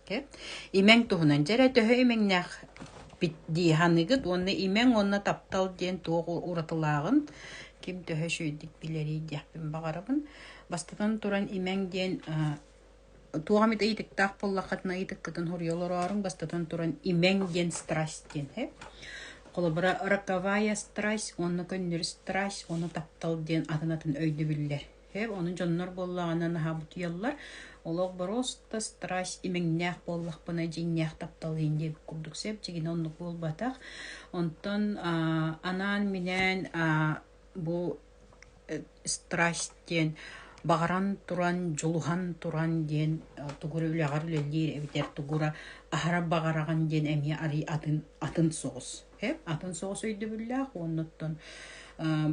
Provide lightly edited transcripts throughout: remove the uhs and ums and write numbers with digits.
Имең туһунан жәрә төһө имеңнәх бит диһаныгыт, онны имең онна таптал ден туғы уратылагын ким төһө шүйдик билери дияппин бағарабын. Бастатан туран имең ден туғамит ыйтык тақ боллақатына ыйтык кытын хурьолорорун бастатан туран имең ден страсть ден. Қолыбыра роковая страсть, онны көннер страсть, оны таптал ден атынатын өйді білдер. Onun jonlar bollağına nahabut yallar. Олог бороста страсть имеңнәх боллақпына жеңнәх тапталыйын деп күрдік сеп, жеген онлық бол батақ. Онтан анан менен бұл страстен бағаран туран, жолухан туран ден тугуры үләғар үлелер, әбітер тугура ахара бағараған ден әме ари атын соғыз. Атын соғыз өйді бүлләқ, оннаттан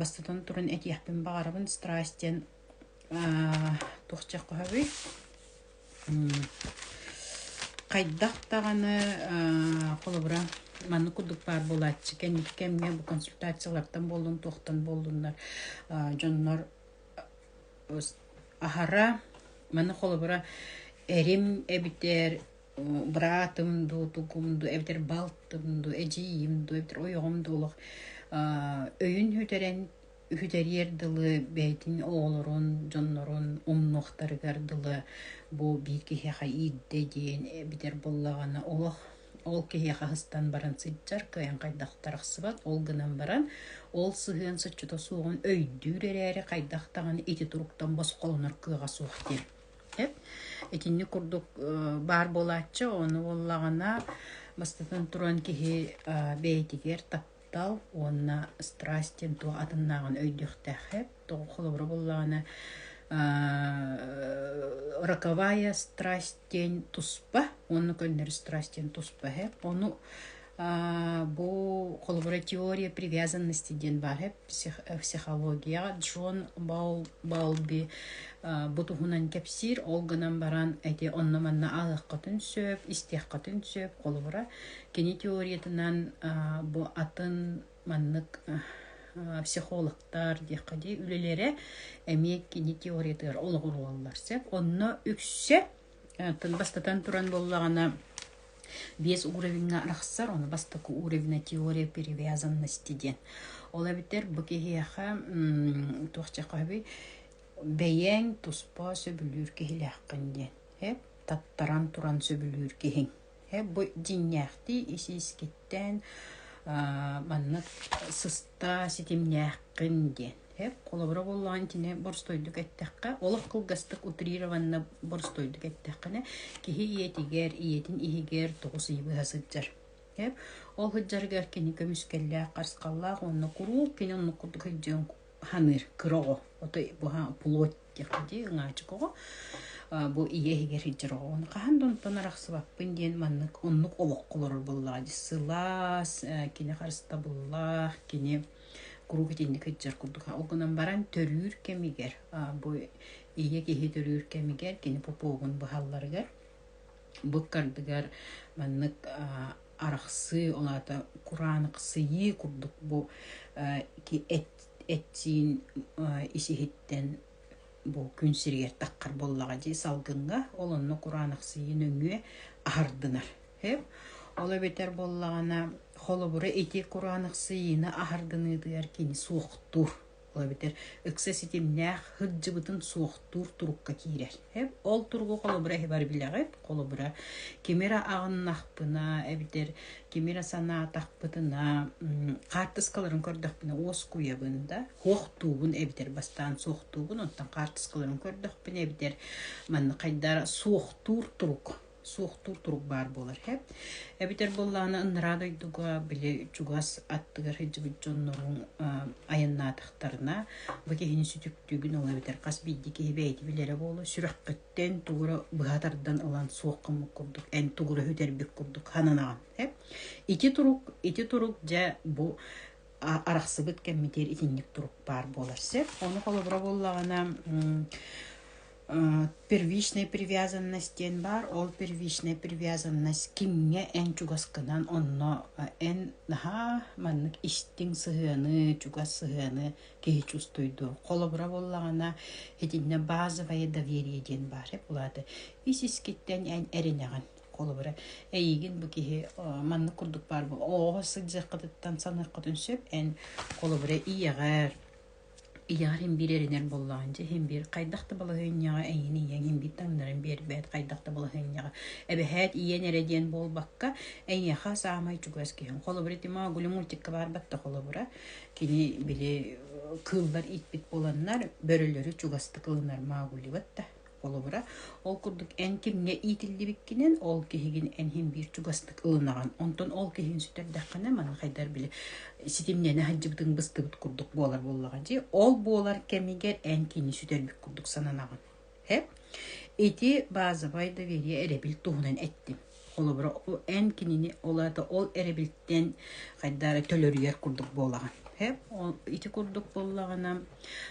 бастатан туран әтияқпен бағарабын страстен тоқчақ қойбай. Қайдақтағаны қолыбыра маны күдік бар болатшы. Кәнеккәмге бұл консультациялардан болдың, тоқтан болдыңдар. Жонлар ахара маны қолыбыра әрім әбітер братымды, тұғымды, әбітер балтымды, әжейімді, әбітер ойығымды олық өйін үтерерділі бәйтін оғылырын, жонларын, ұмнықтарғардылы бұл бір кехеға игді дейін бітер боллағаны ол кехеға хыстан баран сыджар, көйін қайдақтарықсы бат, ол гынан баран, ол сығын сычыта суғын өйдүр әрі қайдақтағаны еті тұрықтан бас қолынар күйға суық дер. Етінні күрдік бар болатшы, оны боллағана бастатын тұран кехе бәйтігер таптал, онына страстен туа атыннағын өйдіқтәхіп, тоғы қолыбыры боллағана роковая страстен туспа, оны көннер страстен туспа, оны бұл қолыбыра теория привязанности ден бар, психология, Джон Балби бұтығынан кәпсір, олғынан баран әте оннаманна алық қатын сөп, истеқ қатын сөп, қолыбыра кені теориятынан бұл атын маннық психологтар дейқади үлелері әмек кені теориятығар олғыр олалар сәп. Онны үксе бастатан тұран боллағана без уровеньна рахсар, оны бастақы уровеньна теория перевязанности ден. Ола бітер бұкехеға тоқчақабы бәйен туспа сөбілір кехілі аққан ден. Таттаран туран сөбілір кехін. Бұл диняқти исискеттен маннық сыста сетемняқын ден. Қолабыра боллаған тіне борстойдық әттәққа, олық қылғастық утрированна борстойдық әттәққіне кехи иетігер, иетін ихигер тұғыс үйбі ғасыджар. Ол ғыджарғар кені көміскәлі қарсқаллақ, онны құру, кені онны құрдық ғыджан ханыр, кырығы, оты бұға плот деқади, ұңачы қоғы, бұл иехигер ғыджарығы. Оны қахан донтан арақсы баппын ден маннық оннық олық қолыр боллады. Сылас, кені қарыста боллақ, кені куру кетенді көтжар күрдіға. Оғынан баран төрүр кемигер. Бұл ие кехе төрүр кемигер, кені попоғын бұхалларығар. Бұл кардығар маннық арақсы, олата құранықсыйы күрдік. Бұл әттен исихеттен бұл күнсергер таққар боллаға дей салғынға, олынны құранықсыйын өңе ағардынар. Ола бетер боллағана қолы бұры әте құранықсыйыны ағардыныдығар кені суықтур. Ола бетер үксі сетемнәқ хүджі бұтын суықтур тұрыққа кейрер. Ол тұрғы қолы бұры әбар біліғіп, қолы бұры кемера ағын ақпына, әбетер кемера сана атақпытына, қартысқаларын көрдіқпіна ос көйебінді, хоқтуғын әбетер бастан соқтуғын, онтан қартысқаларын көрдіқпіна әбетер мәні қайдара суықтур тұрық. Суқтур тұруқ бар болар. Әбітер боллағына ұнрадойдыға біле чугас аттығыр хеджібіт жонларың айынна атықтарына бұкехені сүтіктігін ол әбітер қас бейдеке бәйті білері болу сүраққыттен тұғыры бұғатардан ұлан суыққымы күрдік, ән тұғыры хөтербек күрдік хананаған. Ити тұруқ жа бұл арақсы бұт кәмметер итіннік тұруқ бар болар. Оны қолы бұра боллағына первичная привязанность бар, ол первичная привязанность кимге эн чугаскынан онно эн маннык истин сыгыны, чугас сыгыны кеги чувствуйду. Колобра боллагана хетинне базовое доверие ден бар, булады. Исискеттен эн эринеген. қолы бара әйген бу кихи манны курдук бар бу оого сыджакытыттан саныкытын сөп эн қолы бара иярин биреринер боллаанчы хим бир кайдакты балыгынняга әйини яңин бит таңнарын бер бет кайдакты балыгынняга эбехет иен эреден болбакка әйяха саамай чугас киһин қолы бара тима гулы мультикка бар батта қолы бара кини биле кылдар итбит боланнар бөрөлөрү чугасты кылынар маагули батта қолы бара ол курдук эн кимге итилдибиккинен ол кихигин эн хим бир чугастык ылынаган онтон ол кихин сүтөрдаккана мана хайдар биле ситимнени хаджыбытын быстыбыт курдук болар боллаган же ол болар кемигер эн кини сүтөрбүк курдук сананаган эти базовый доверие эребил туһунан эттим қолы бара эн кинини олата ол эребилттен хайдары төлөрүер курдук боллаган ити курдук боллагана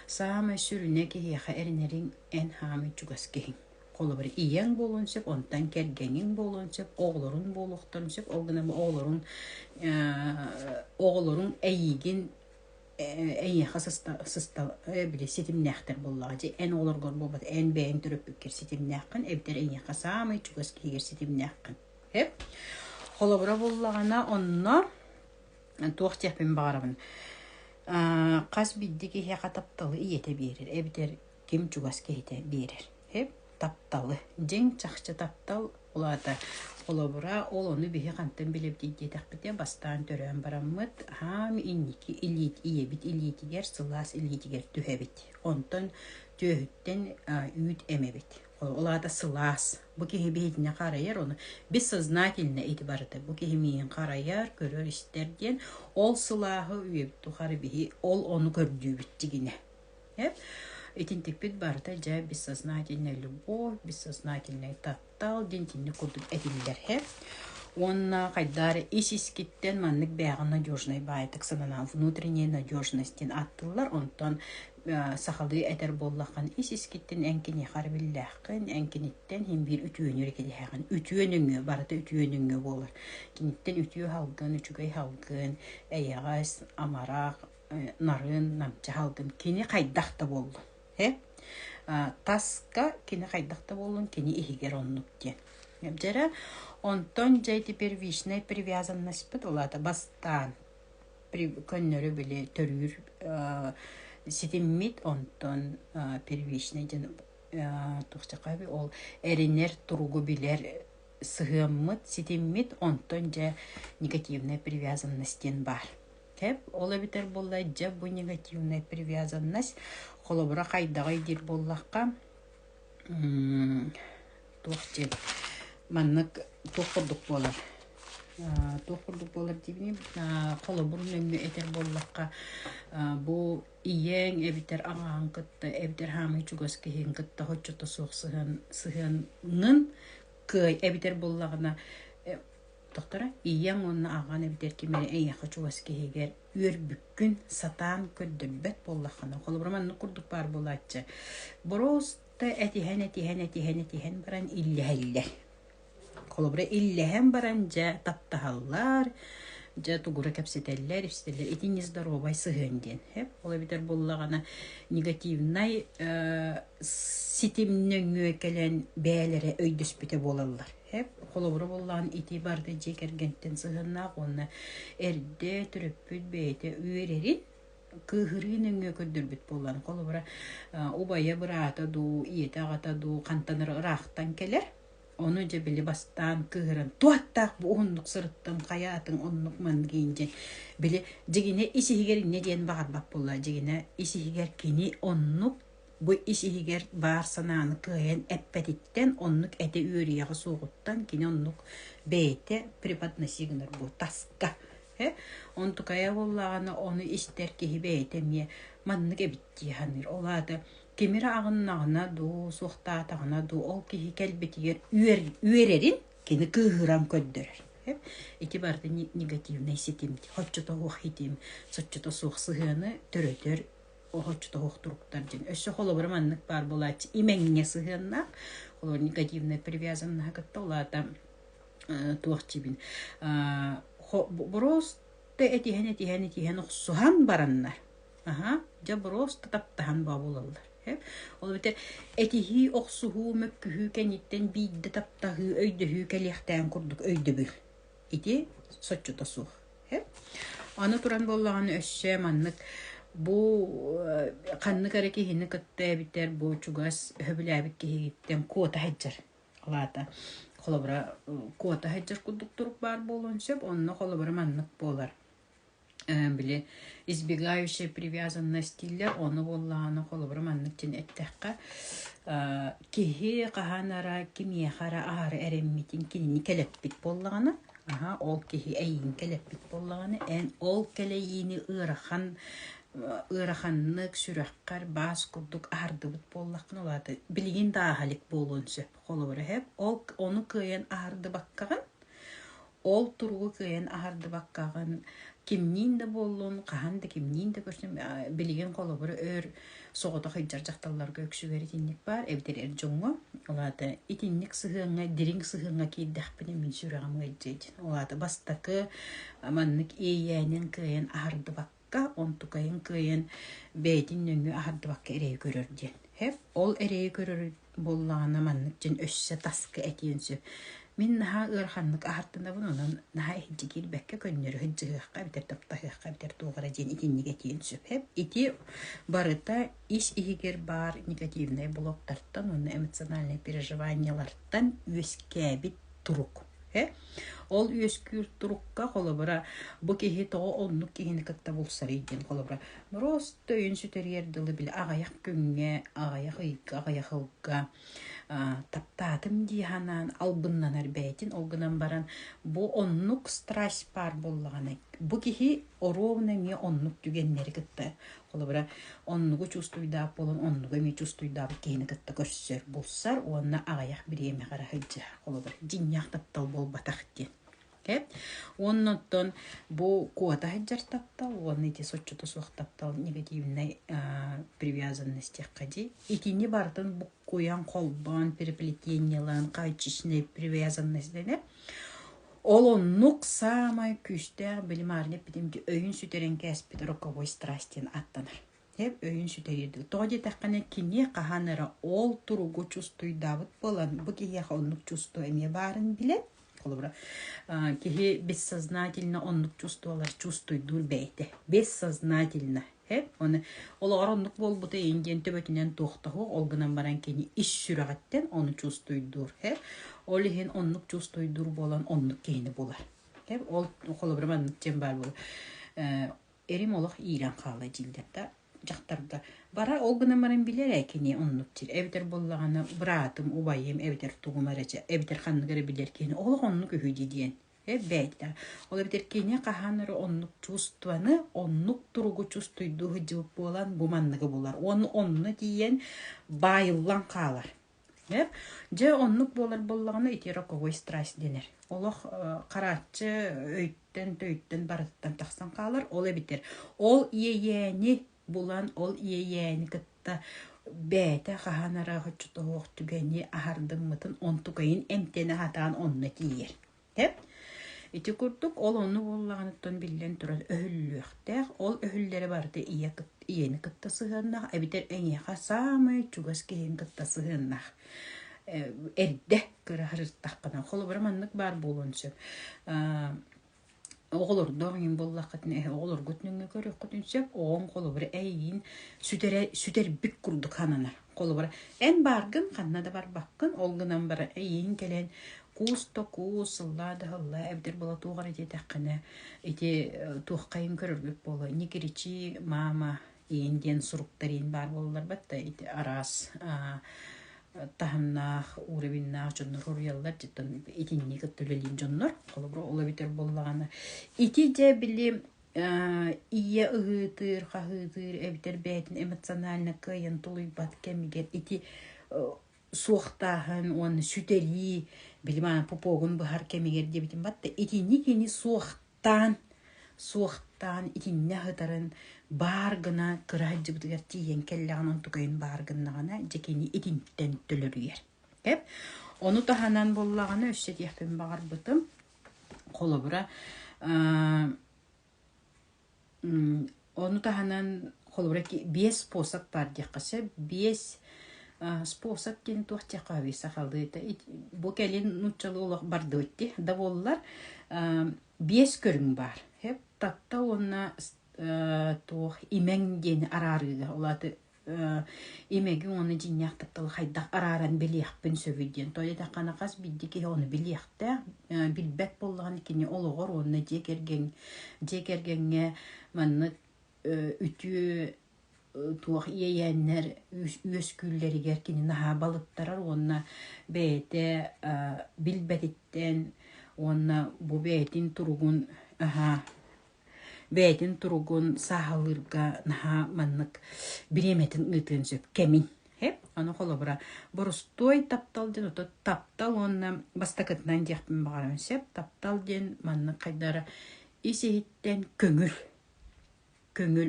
саама сүрүнэ кихиэха эринерин эн хаамы чугас кихин қолы бара ийен болун сөп онтан кергеңин болун сөп оголорун болуктан сөп олгунама оголорун эйигин эйяха сыста биле ситимнэхтер боллага же эн олоргор болбат эн бээн төрөппүккер ситимнэхкын эбитер эйяха саамы чугас кихигер ситимнэхкын қолы бара боллагана онно туох тепин баарабын қас биддики хеха тапталы иете берер эбитер ким чугас кейте берер тапталы жең чакча таптал улата қолы бара ол ону бихи кантын билеп дейдетакпите бастаан төрөн бараммыт хам инники илит иебит илитигер сылаас илитигер түһебит онтон түөһүттен үйт эмебит улата сылаас бу кихи бейдине караяр ону бессознательно этибарыты бу кихи миин караяр көрөр истерден ол сылаахы үйебит тухары бихи ол ону көрдүүбүт дигине этинтикпит барыта жа бессознательная любовь бессознательный таптал дентинни курдук этиллер онна кайдары исискиттен маннык бягы надежный баайтык сананан внутренняя надежностин аттылар онтон сахалы этер боллакан исискиттен энкини харбиллахкын энкиниттен хим бир үтүөнүр кедехаган үтүөнүңө барыта үтүөнүңө болор киниттен үтүө халгын үчүгөй халгын эягас амарак нарын намча халгын кини кайдакта болду таска кини кайдакта болдун кини ихигер оннук ден жара онтон жайти первичная привязанность бит улата бастан көннөрү биле төрүр ситиммит онтон первичный ден тухчакаби ол эринер туругу билер сыгыммыт ситиммит онтон жа негативная привязанностьтен бар ола битер боллай жа бу негативная привязанность холобура кайдагай дир боллакка тухче маннык тухурдук болар дибини холобурун өңмө этер боллакка бу иең эбитер аңаан кытта эбитер хамы чугас кихин кытта хоччото сыгынын кый эбитер боллагына доктора иең онна аган эбитер кимери эйяха чугас кихигер үрбүккүн сатан көддөрбөт боллакына холобурман курдук бар болаччы бороста этихен баран иллехеллер холобура иллехен баран жа таптахаллар жа тугура кепсетеллер ипстеллер эти нездоровый сыгынден ола битер боллагана негативный ситимнөңө келен бээлере өйдөспүтө болалар холобура боллаган ити барды жекергенттен сыгыннаак онна эрде төрөппүт бейте үйерерин кыhырыыныңө көддөрбүт боллан холобура убая бырата ду иете агата ду кантаныр ырахтан келер onu je bili bastan kıhıran tuattak bu onluk sırıttım kayatın onluk man giyince bili jigine isi higerin ne diyen bağır bak bolla jigine isi higer kini onluk bu isi higer bağır sananı kıyan eppetitten onluk ete üyeriyağı soğuttan kini onluk beyte pripatnasiginler bu taska on tukaya bollağına onu ister ki beyte miye manlık ebitti hanır olada Kemira ağınağına du, soğutağına du, ol ki kelbetiger üyererin kini kıhıran köddürür. İki barda negativne sitimdi. Hoççuta hoğitim, soççuta soğsığını törötür, o hoççuta hoğturuktar jen. Össü holobur manlık bar bolatçı imenine sığınnak, holobur negativne привязанна hakatta olada tuğçibin. Boros te etihen oxsuhan baranlar. Ja boros taptahan babulallar. Ол битер этихи оксуху мөккүхү кенниттен бидде таптагы өйдөһү келехтен курдук өйдөбүл. Ити соччутасух. Аны туран боллаган өссө маннык бу канны кареки хини кытта битер бу чугас хөбүләбит кихиттен кота хаҗар. Алата холобра кота хаҗар курдук турук бар болон сөп, онно холобра маннык болар. Биле избегающая привязанность дилер, оны боллаганы холобра манныктен эттекка кихи каханара кимиехара ары эреммитин кинини келеппит боллаганы. Ол кихи эйин келеппит боллаганы, ол келейини ыраханнык сүрәккар бас курдук ардыбыт боллакын олады. Билигин дағалик болуын сөп холобра хеп. Ол оны кыйын арды баккаган, ол тургу кыйын арды баккаган кимнин да болуын, кахан да кимнин да көрсөм билигин холобра өр соғыта хыджар жақталларга өксүгер итинник бар, эбдер жоңго. Олады итинник сыхыңа, диринг сыхыңа кейдәхпіне мен сүрәғам ғайджайдин. Олады бастакы маннык эйянин кыйын арды бакка, онтукайын кыйын бәйтин нөңі арды бакка эрей көрөрден. Ол эрей көрөр боллағына маннык жын өссө таскы әтейін сөп. Мен наха ырханнык артында бұн, онан наха эхиджигил бәкке көннөрі хыджығыққа бітер таптағыққа бітер туғыра ден итинник әтейін сөп. Ити барыта иш ихигер бар негативный блоктарттан, оны эмоциональный переживанияларттан өскәбит турук. Ол өскүр турукка холобра бу кихи тоғы оннук кихини кытта болсар иден холобра. Просто өйін сүтерерділі білі ағаяқ көнге, ағаяқ ылға таптатым диханан албыннан әрбәйтін олғынан баран бу оннук страсть бар боллағаны. Бу кихи оровна не оннук дүгеннері кытта. Холобра оннугу чувствуйдап болын, оннугу ме чувствуйдап кихини кытта көрсөр болсар, онна ағаяқ біреме қара хыджа. Холобра жинняқ таптал бол батақ ден. Оннотон бу кота хаджар таптал, он эти соччуто сух таптал негативной привязанности кади. Итини бартын бу куян колбан переплетениялан кайчичной привязанностьдене. Ол оннук самай күстер билимарне бидимди өйүн сүтерен кәспит роковой страстен аттанар. Өйүн сүтерерди. Тоди таккана кини каханара ол туругу чувствуйдабыт болан бу кие оннук чувству эме барын билет. Кихи бессознательно оннук чувствовалар чувствуйдур бейте. Бессознательно. Олар оннук болбута инден төбөтүнен тоқтағу, олгынан баран кені иш сүрағаттен оны чувствуйдур. Олихен оннук чувствуйдур болан оннук кейіні болар. Ол қолыбырман жем бар болу. Эрим олық иран қалы жилдерді. Жақтарда бара олгынан баран билер әкені оннук жил. Эбдер боллағаны братым, убайым, эбдер туғымарача, эбдер қанныгары билер кені. Олық оннук үхүді дейін. Бәйді. Ол эбдер кені қаханыры оннук чувстваны, оннук тұруғы чувствуйду хыджып болан буманныгы болар. Онны дейін байыллан қалар. Же оннук болар боллағаны ити роковой страсть денер. Олық қаратчы өйттен барыттан тақсан қалар. Ол эбдер. Ол иеяни булан, ол иеяни кытта бәйті қаханыры хыджыты оқ түгені ахардың мұтын онтуғайын әмтені хатан онны дейер. Ити курдук, ол onu боллағыныттан билен тұрады өһүллүөхтәк, ол өһүллері барды иені кытта сығыннақ, әбітер әңеға самай чугас кейін кытта сығыннақ. Әрді көрі хырыстаққына, қолы бір маннық бар болуын сөп. Оғылыр доғын боллақытын, оғылыр көтініңе көрі құтын сөп, оғын қолы бір әйін сүтер бүк күрдік қанана. Қолы бір ән барғын, қанна да бар баққын, олғынан бар әйін келен, Кусто сыллады хылла әбдер бола туғар ете таққына ете туққайын көріргіп болы. Некеричи мама енден сұруқтарин бар болылар бәтті ете арас тахымнақ, урабиннақ жоннар ұриялар жеттен етінне күттілелін жоннар. Қолы бұра ола бетер болағаны. Ете де білі ие ұғытыр, қағытыр, әбдер бәйтін эмоционально кайын тұлый бат кәмегер. Ете суықтағын, оны сүтері, біліман пупоғын бұхар кәмегер дебетін батты. Етіне кені суықтан, етіне ғытарын барғына қырағыджы бұдығар тиен кәллағынан тұқайын барғынағына жекені етінттен төлірігер. Оны таханан боллағына өссет яқпен бағар бұтым. Қолы бұра. Оны таханан холбура без способ бар дияққасы, без способ кен туақтиақави сақалды. Бұл кәлен нұтчалы олақ барды өтті. Да болылар без көрің бар. Татта онна туақ имен дені арарыға. Олады имеги оны жиняқ тапталы хайдақ араран білияқпын сөбейден. Тойы таққана қас биддеке оны білияқта. Білбәт болған екені олығыр оны жекергенге манны үті туақ иейәннер өскүллері геркені наға балыттарар. Оны бәйті білбәтіттен оны бұ бәйтін тұрғын бәйтін тұрғын сағалырға наға маннық біреметін ұйтын сөп кәмін. Аны қолы бұра бұрыстой таптал ден, оты таптал оны бастақытынан деқпін бағарым сөп. Таптал ден маннық қайдары есейттен көңіл.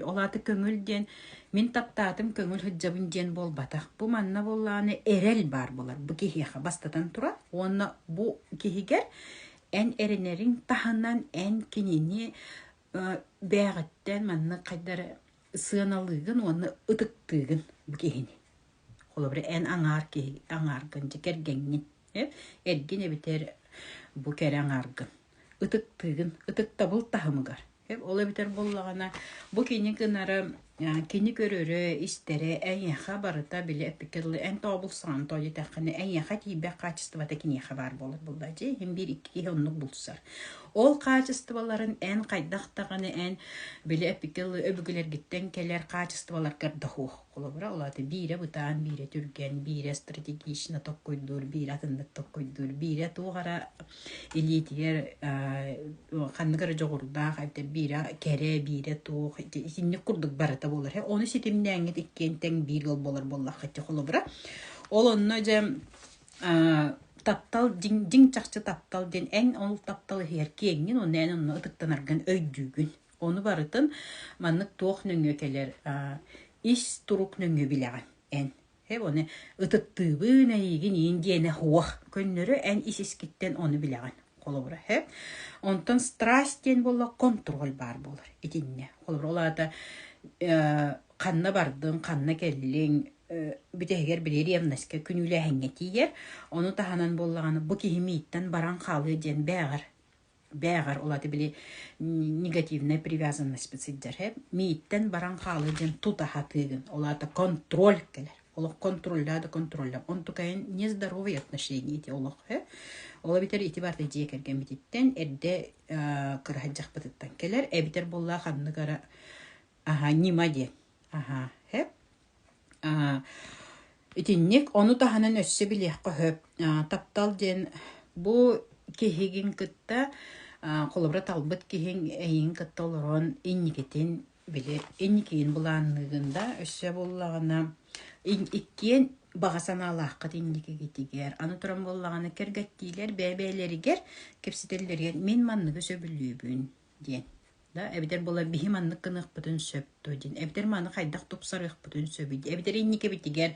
Олаты көңіл ден мен таптатым көңіл хүджабын ден бол батақ. Бұ манна болланы әрел бар болар. Бұ кехеға бастатан тұра. Оны бұ кехегер ән әрінерін таханнан ән кенені бәғіттен манны қайдары сығаналығын, оны ұтықтығын бұ кехені. Қолы бір ән аңарғын, жекергенген. Әрген әбітер бұ кәрі аңарғын. Ұтықтығын, ұтықтабыл тахымығар. Ола бітер боллағана бұ кені кінары кені көрірі істері әйеға барыта білі әпікерлі ән табылсан тойы тәқіні әйеға тейбәк қачыстывата кенеға бар болыр бұлда же, hem bir iki онлық бұлсар. Ол қачыстываларын ән қайдақтағаны ән білі әпікерлі өбігілер гіттен келер қачыстывалар кәрдіғуқ қолы бұра. Олады бейре бұтан, бейре түрген, бейре стратегишіна тоқ қойдыр, бейре атындық тоқ қойдыр, бейре туғара елетер қанығыры жоғырда қайптар бейре кәрі, бейре туқ, исінне құрдық барыта болар. Оны сетімнен әңгет еккентен бір ғыл болар болақ қайтты қолы бұра. Ол онына же таптал, жин чақчы таптал ден әң ол таптал еркеңін, оны ән оны ұтықтан арған өйдігін. Оны барытын маннық тоқ нөңі келер, иш тұруқ нөңі білеген ән. Оны ұтықтыбын әйген ендені хуақ көннері ән иш ескеттен оны білеген. Қолы бұра. Онтан страстен болла контроль бар болар. Етінне. Қолы бұра. Олады қанна бардың, қанна келлің, бүтегер білер емнеске күнілі әңгетейер. Оны таханан боллағаны бұ кехімейттен баран қалы ден бәғар олады біле негативная привязанность бітсіддер. Мейттен баран қалы ден тұтахатығын. Олады контроль келер. Олық контролляды. Он тұқайын нездоровый отношения еті олық. Ола бітер етібарды жекерген бітеттен әрде қырғаджақ бітіттен келер. Әбітер болла қанны қара нима ден. Итинник оны таханан өссө билех көп таптал ден бу кехеген кытта колобра талбыт кехен эйин кытта олорон инникетин биле инникейин буланныгында өссө боллагана иккен багасаналаакка инникегетигер аны туран боллагана кергеттилер бебелеригер кепсителлерге мен манныгы сөбүлүүбүн ден. Әбдер бола бихиманны кынық бұтын сөп төден. Әбдер маны қайдақ топсарық бұтын сөбейді. Әбдер еннеке бітігер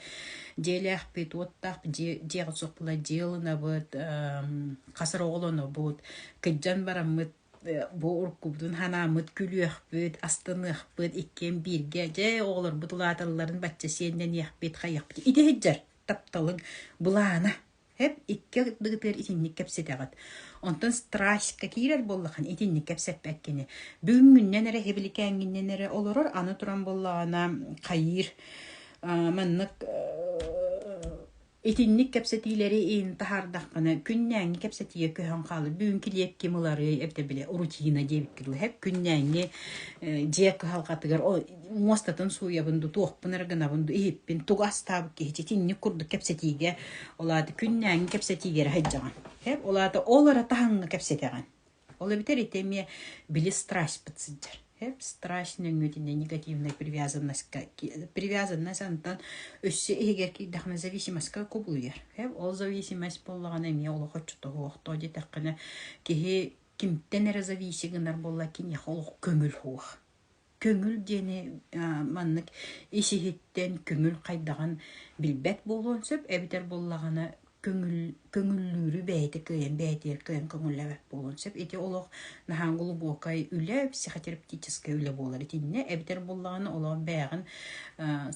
желі ақпет, оттақ жеғі соқпыла желіна бұд, қасыр оғылыны бұд, күджан барамыд, бұ ұрқы бұдын ханамыд, күлі ақпет, астыны ақпет, еккен бірге, же оғылыр бұдылатыларын бәтче сенден еқпет, қайық біті. Иде хеджар, тапталың бұлана. Hep ikke dıgıtır itinlik kepsete ağat. Ondan straşka kirer bollahan itinlik kepsep bekkeni. Bugün günnenere hebiliken günnenere olurur. Anı turan bollahana kayır. Manlık itinlik kepsetileri in tahardaqına günnengi kepsetiye köhen kalı. Bugün kiliyek kimiları evde bile rutina devikirli. Hep günnengi jek halkatıgar. O muastatın suya bundu tuğpınar gına bundu ihipin tuğas tabi ki hiç itinlik kurdu kepsetiye. Oladı günnengi kepsetiye hajjagan. Hep oladı olara tahanga kepsetiyen. Ola biter itemiye bili straş bıtsıdır. Hep страшный негативная привязанность антан өссе егер ки дахна зависимость кубулер. Hep ол зависимость боллаган эми ол хочто хто детакына ки кимтен зависигнар болла кин яхол көңүл хух. Көңүл дене маннык ишихиттен көңүл кайдаган билбет болгон сөп эбитер боллаганы көңүллүүрү бәйти кыйын бәйтер кыйын көңүлләбәт болун сеп ити олох нахан глубокай үле психотерапевтическая үле болар итинне эбитер буллаганы олох бәягын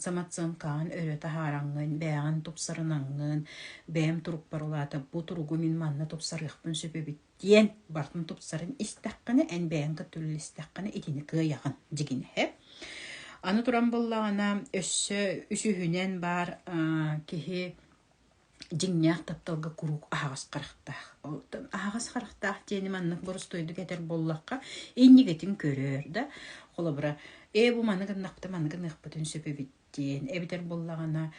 самооценкаан өрө тахараңын бәягын тупсарынаңын бәям турук барулата бу туругу мин манна тупсарыхпын сөпебит диен бартын тупсарын истәккәне ән бәянга түлл истәккәне итини кыягын дигине хеп аны туран буллагана өссө үсүһүнен бар кихи жиңнях тапталга курук агас карахтах тени маннык борустойду кетер боллакка эннигетин көрөр да холобра бу маныгын напты маныгын ыхпытын сөпөбиттен эбитер боллагана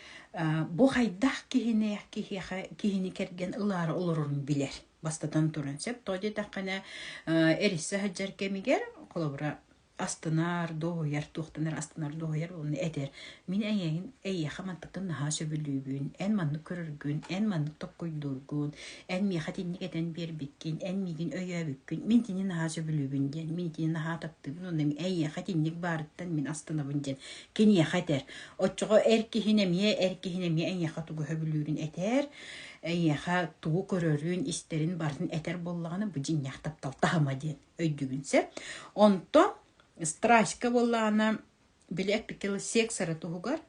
бу хайдах кихини керген ылары олорун билер бастатан туран сеп тоди такана эрисе хаджар кемигер холобра астынар доһуяр тухтанар астынар доһуяр оны этер мин әйе хаматтыкын наха сөбүлүүбүн эн манны көрөргүн эн манны токкойдургун эн ми хатинникетен бербиккин эн мигин өйөбүккүн мин тини наха сөбүлүүбүн ден мин тини наха таптыбын оны әйе хатинник барыттан мин астынабын ден кини хатер отчого эркихинемие әйе хатугу хөбүлүүрүн этер әйеха тугу көрөрүн истерин барын этер боллаганы бу жиннях таптал тахама ден өйдүгүнсе онто страшка боллана билек пикел сексара тугар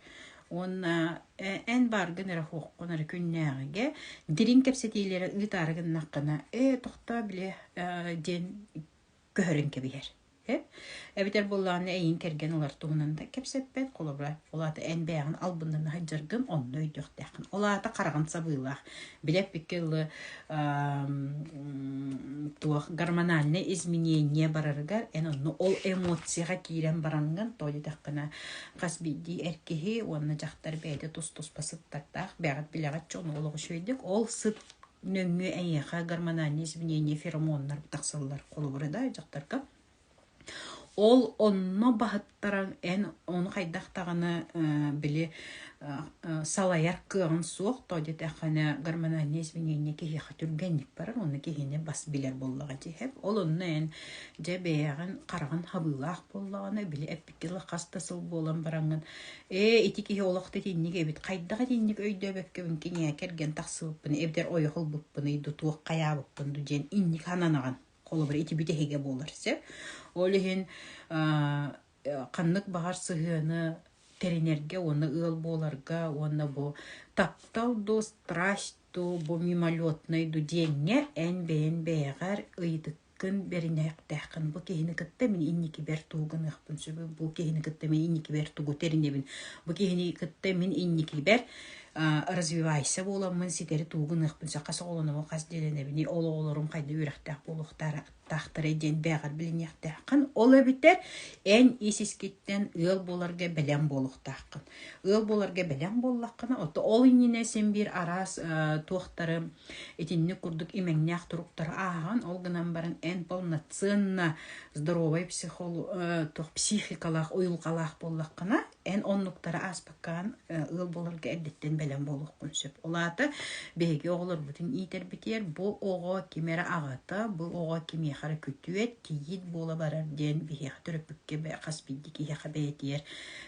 он эн баргын рахокконар күннәгеге дирин кепсетилери ытарыгын наккана тохта биле ден көрөн кебер эбитер болланы эйин керген олар тугунанда кепсеппет колобра олаты эн бягын албындан хаджыргын онно өйдөктәкын олата караган сабыйлах билек пикел туах гормональный изменение бараргар эн онно ол эмоцияга кирен баранган тоди таккана касбиди эркеги онна жактар бейде тус басыттактак бягат билегат чону ологу шөйдүк ол сыт нөңгө эйеха гормональный изменение феромоннар таксаллар колобра да жактарга ол онно бахыттаран эн оны хайдактаганы били салаяр кыгын суох тоди тахана гормональный изменение кихи хатүргенник барар оны кихине бас билер боллага жеп ол онно эн жебеягын караган хабылах боллаганы били эпикил хастасыл болан баранган ити кихи олокты тинниге бит кайдага тинник өйдөбөккөбүн кине керген таксыбыппын эбдер ойохолбуппын идутуок каябыппын дужен инник хананаган колобыр ити битеге болар се олихин каннык багар сыгыны теринерге оны ыл боларга оны бу таптал до страсть до бу мимолетный до денне эн бегар ыйдыккын беринектекин бу кехини кытта мен инники бер тугун ыхпын сөбү бу кехини кытта мен инники бер тугу теринебин бу кехини кытта мен инники бер развивайся боламын ситери тугун ыхпын сакасы олону кас деленебини олорум кайда үрөктак болуктар тахтыр эден бегар билинектакын ол эбитер эн исискиттен ыл боларга белем болуктакын ыл боларга белем боллакына ото ол инне сен бир арас тохтары этинни курдук имеңнях туруктар аган ол гынан баран эн полноценно здоровый психикалах уюлкалах боллакына эн оннуктары аспаккан ыл боларга эддеттен белем болуккун сөп олаты беги оголор бутун итер битер бу ого кимере агата бу ого кими хара күтүет кийит бола барар ден бихех төрөпүкке бе каспиддики хабетер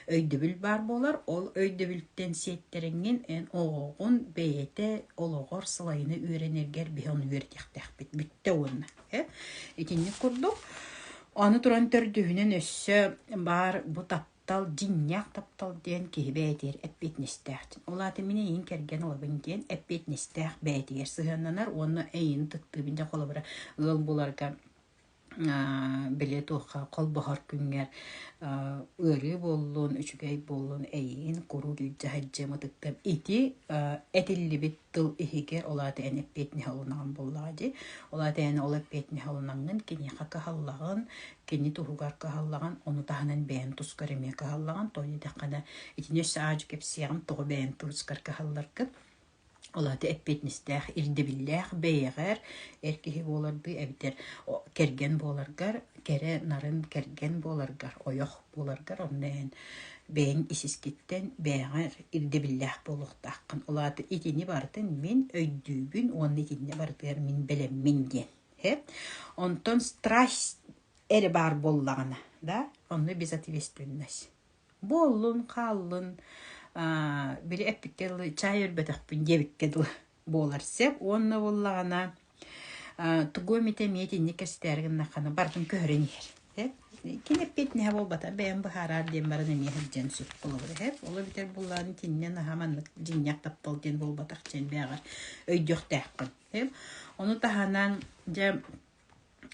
өйдөбүл бар болар ол өйдөбүлтен сеттеренген эн огогун бейете ологор сылайыны үйренергер бион үйртяктак бүтте онна итинни курдук аны туран төрдүһүнөн өссө бар бу таптал жиннях таптал ден кибетер эппетнестехтин олаты менен ин керген олабын ден эппетнестех бетер сыгыннанар оны эйин тыттыбында колобра ыл буларга билет оха колбахар күнгер ыры боллун үчүгей боллун эйин курулу жахаджематыктан ити этилли биттыл ихигер олаты эне петни халунан боллади олаты эне ола петни халунангын кини хака халлагын кини туругар кахаллаган оны таханан бээн тускареме кахаллаган тони дакана итинес аажу кепсиягам того бээн тускар кахалларкы олаты эппетнистэх ирдебиллэх бэйгэр эркихи боларбы эбитер керген боларгар кере нарын керген боларгар ойох боларгар оннен бээн исискиттен бэйгэр ирдебиллэх болуктаккын олаты итини бартын мен өйдүүбүн оны итини бартыр мен белеммин ден онтон страсть эре бар боллагана да онны безответственность боллун каллын били эпиккел чай өрбөтөкпүн дебиккедил болар сеп, онна боллағана тугу метемети никестерген нахана бартын көрен ер. Кинеп бетне болбата бәйін бұхарар ден барын емехіп жен сүп болуыр. Олы бітер боллағын тиннен хаманлық жинняқ таптал ден болбатақ жен бәғар өйдіқ тәққын. Оны таханан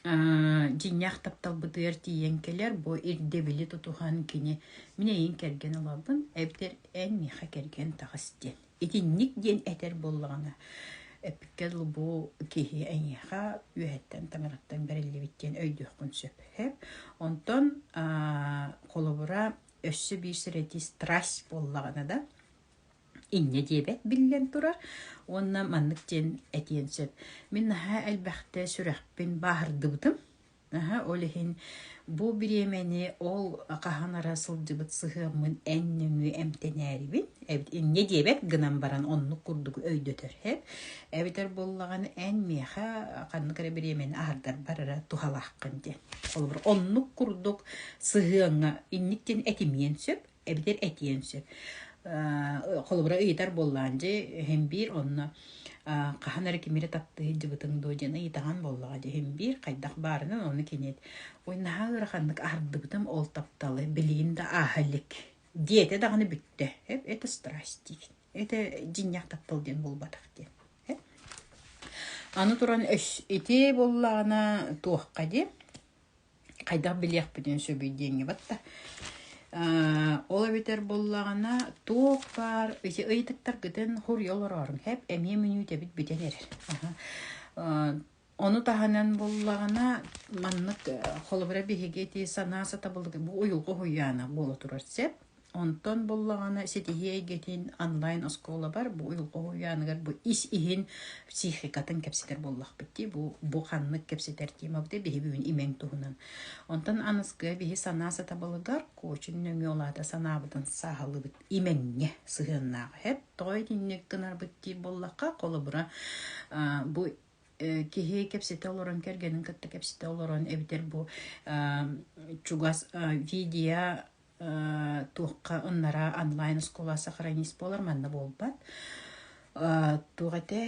жинняқ таптал бұдыр тиен келер, бұ ирдебілі тұтуған кені міне ең керген олабын, әбдер ән меха керген тағыс ден. Етінник ден әтер боллағына. Эпикел бу кихи әйеха үйәттен таңыраттан бәрелі биттен өйдіқ күн сөп. Онтон қолыбыра өссі бір сіреті страсть боллағына да инне дебет білден тұрар. Онна маннық ден әтен сөп. Мен әлбәқті сүрәқпен бағырды бұдым. Олихин бу биремени ол кахан арасыл жыбыт сыгымын эннүмү эмтенерибин не дебек гынан баран онну курдук өйдөтөр эбитер боллаган эн меха каныкара биремени ардар барара тухалаккын ден ол бир онну курдук сыгыңа инниктен этимен сөп эбитер этиен сөп колбура ыйтар болланжы hem bir онна каханары кемере тапты жыбытың дожен ыйтаган боллага hem bir кайдак барынан оны кенет ойнагыр хандык ардыбытым ол тапталы билин да ахалик диете даганы бүтте это страсть это жинняк таптал ден болбатак ден аны туран өс ите боллагана туакка де кайдак билек бүтүн сөбүй денге батта Ола битер боллағана тоқ бар, ыйтықтар күтін хур йолыр орын, хеп әме мүнүйте бит бітен ерер. Оны таханан боллағана маннық қолыбыра бігеге санаса табылды, бұл ойылғы хуяна болы тұрар сеп. Онтон боллағана сетихе гетин онлайн оскола бар, бұл ойылғы хуяныгар, бұл ис ихин психикатын кәпсетер боллақ бітті, бұл қаннық кәпсетер тема бұды бігі бүгін имен туғынан. Онтон анысқы бігі санаса табылыгар, көчін нөңі олады санабыдың сағалы бұд именне сығыннағы. Хеп той тіннек гынар бітті боллаққа қолы бұра бұл кихи кепсете олорон кергенін кітті кепсете олорон әбітер бұл чугас видео туққа ұннара онлайн скола сақыранист болар манна болбат. Туғате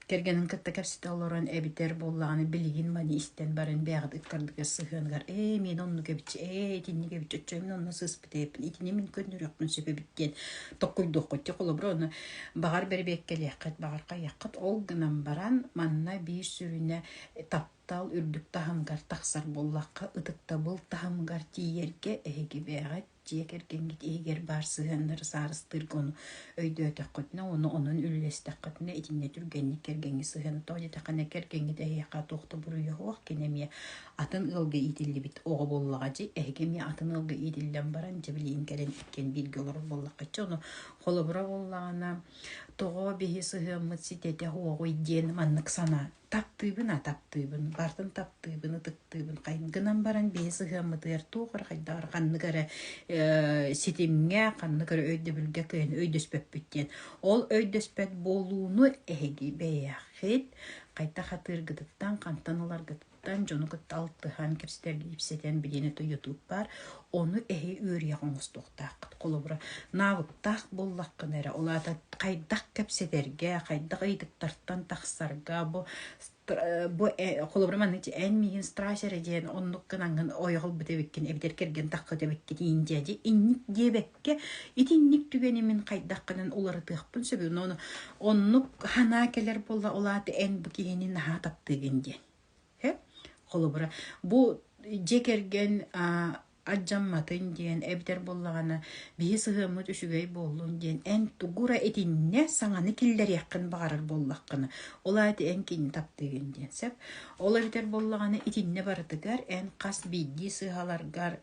кергенін кітті кәпсеті оларан әбітер боллағаны білген мani істен барын бәғыд үткардығы сығынғар. Мен онны кәбітші, етіне кәбітші, өтшөймін онны сыз бітепін, етіне мен көндір өкпін сөпі біткен. Тоққойды оқытты қолы бұр, оны бағар бәрбек кәлі яқыт, бағарқа яқыт, ол гынан баран манна бір сүріне таптал үрдік тахымғар тақсар боллаққа, ұтықта бұл тахымғар тиерге әйге бәғат, жекергенгет егер бар сығандар сарыстыр көні өйді өтек көтіне, оның үллестек көтіне етіне түргенне кергенге сығаны тоғды тақана кергенге дәйеқа тоқты бұрыйы оқ кенеме атын ылғы иділі бит оғы боллаға жи, әйгеме атын ылғы иділден баран жібілейін кәрен иккен білгі олар боллаққа жи, оны қолы бұра боллағына тоғы бейі сығымыт сететі оғы иден маннық сана таптыбын, бартын таптыбын, ұтықтыбын, қайын гынан баран бейі сығымыт ертуғыр қайдар қаннығары сетемге, қаннығары өйді білге көйін өйдөспөп бүттен. Ол өйдөспөп болуыны әйгі бәяқет, қайта қатыр ғыдыттан, қантанылар ғыдыттан, жоны ғытты алтыған кепстерге епсетен білені YouTube бар, оны әйі өрия қоңыз тоқтақ, қолы бұра нағыттақ боллаққын әрі, олада қайдақ кепсетерге, қайдақ ұйдықтартан тақсарға, bu kolobramın içi en mihin strasere diyen onlukkan angın oyğul bütebekkin evder kergen taqqa tebekkin injadi innik debekke itinnik tügenimin qaydaqqanan uları tığpın söbü onu onluk hana keler bolla olatı en bukihinin ha taptığın diyen he kolobra bu jekergen Acammatın diyen evder bollağına bir sığımı düşügey bollun diyen en tugura etinne sananı killer yakın bağırır bollaqını. Ola eti en kini taptığın diyen sep. Ola biter bollağına etinne barıdıgar en qas bilgi sığalargar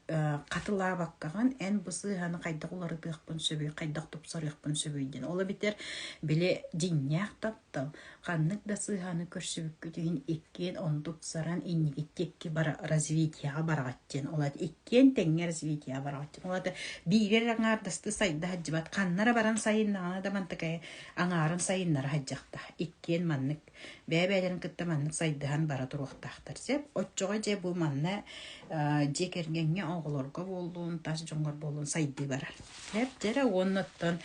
qatıla bakkağın en bu sığanı qaydaq oları tığpın söbüy, qaydaq topsar yaqpın söbüy diyen. Ola biter bile dinyak taptal. Qanlık da sığanı körsübük kütüğün ekken onu topsaran innigit tekki bara razvitiyağa barağat diyen. Ola eti ekken Тен тенгер развитие барачы. Олата бирер аңардысты сайда хаджыбат. Каннара баран сайыннана да мантакай аңарын сайыннара хаджакта. Иккен маннык бәбәләрен кытта маннык сайдахан бара туруктактар. Сеп отчога же бу манна жекергенге оголорго болдун, таш жоңгор болдун сайды бара. Хеп жера онноттон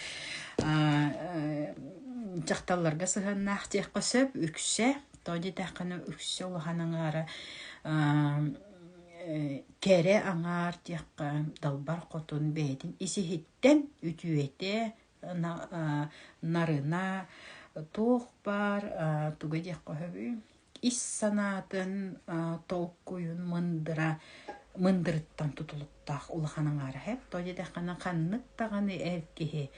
жакталларга сыганнах жекка сөп үксө, тоди таканы үксө улаханаңара кере аңар тиякка далбар котун бедин исихиттен үтүете нарына туох бар туга диякка хөбү ис санатын толкуюн мындырыттан тутулуктаах улаханаңара хеп тоди таканы каннык таганы эркихи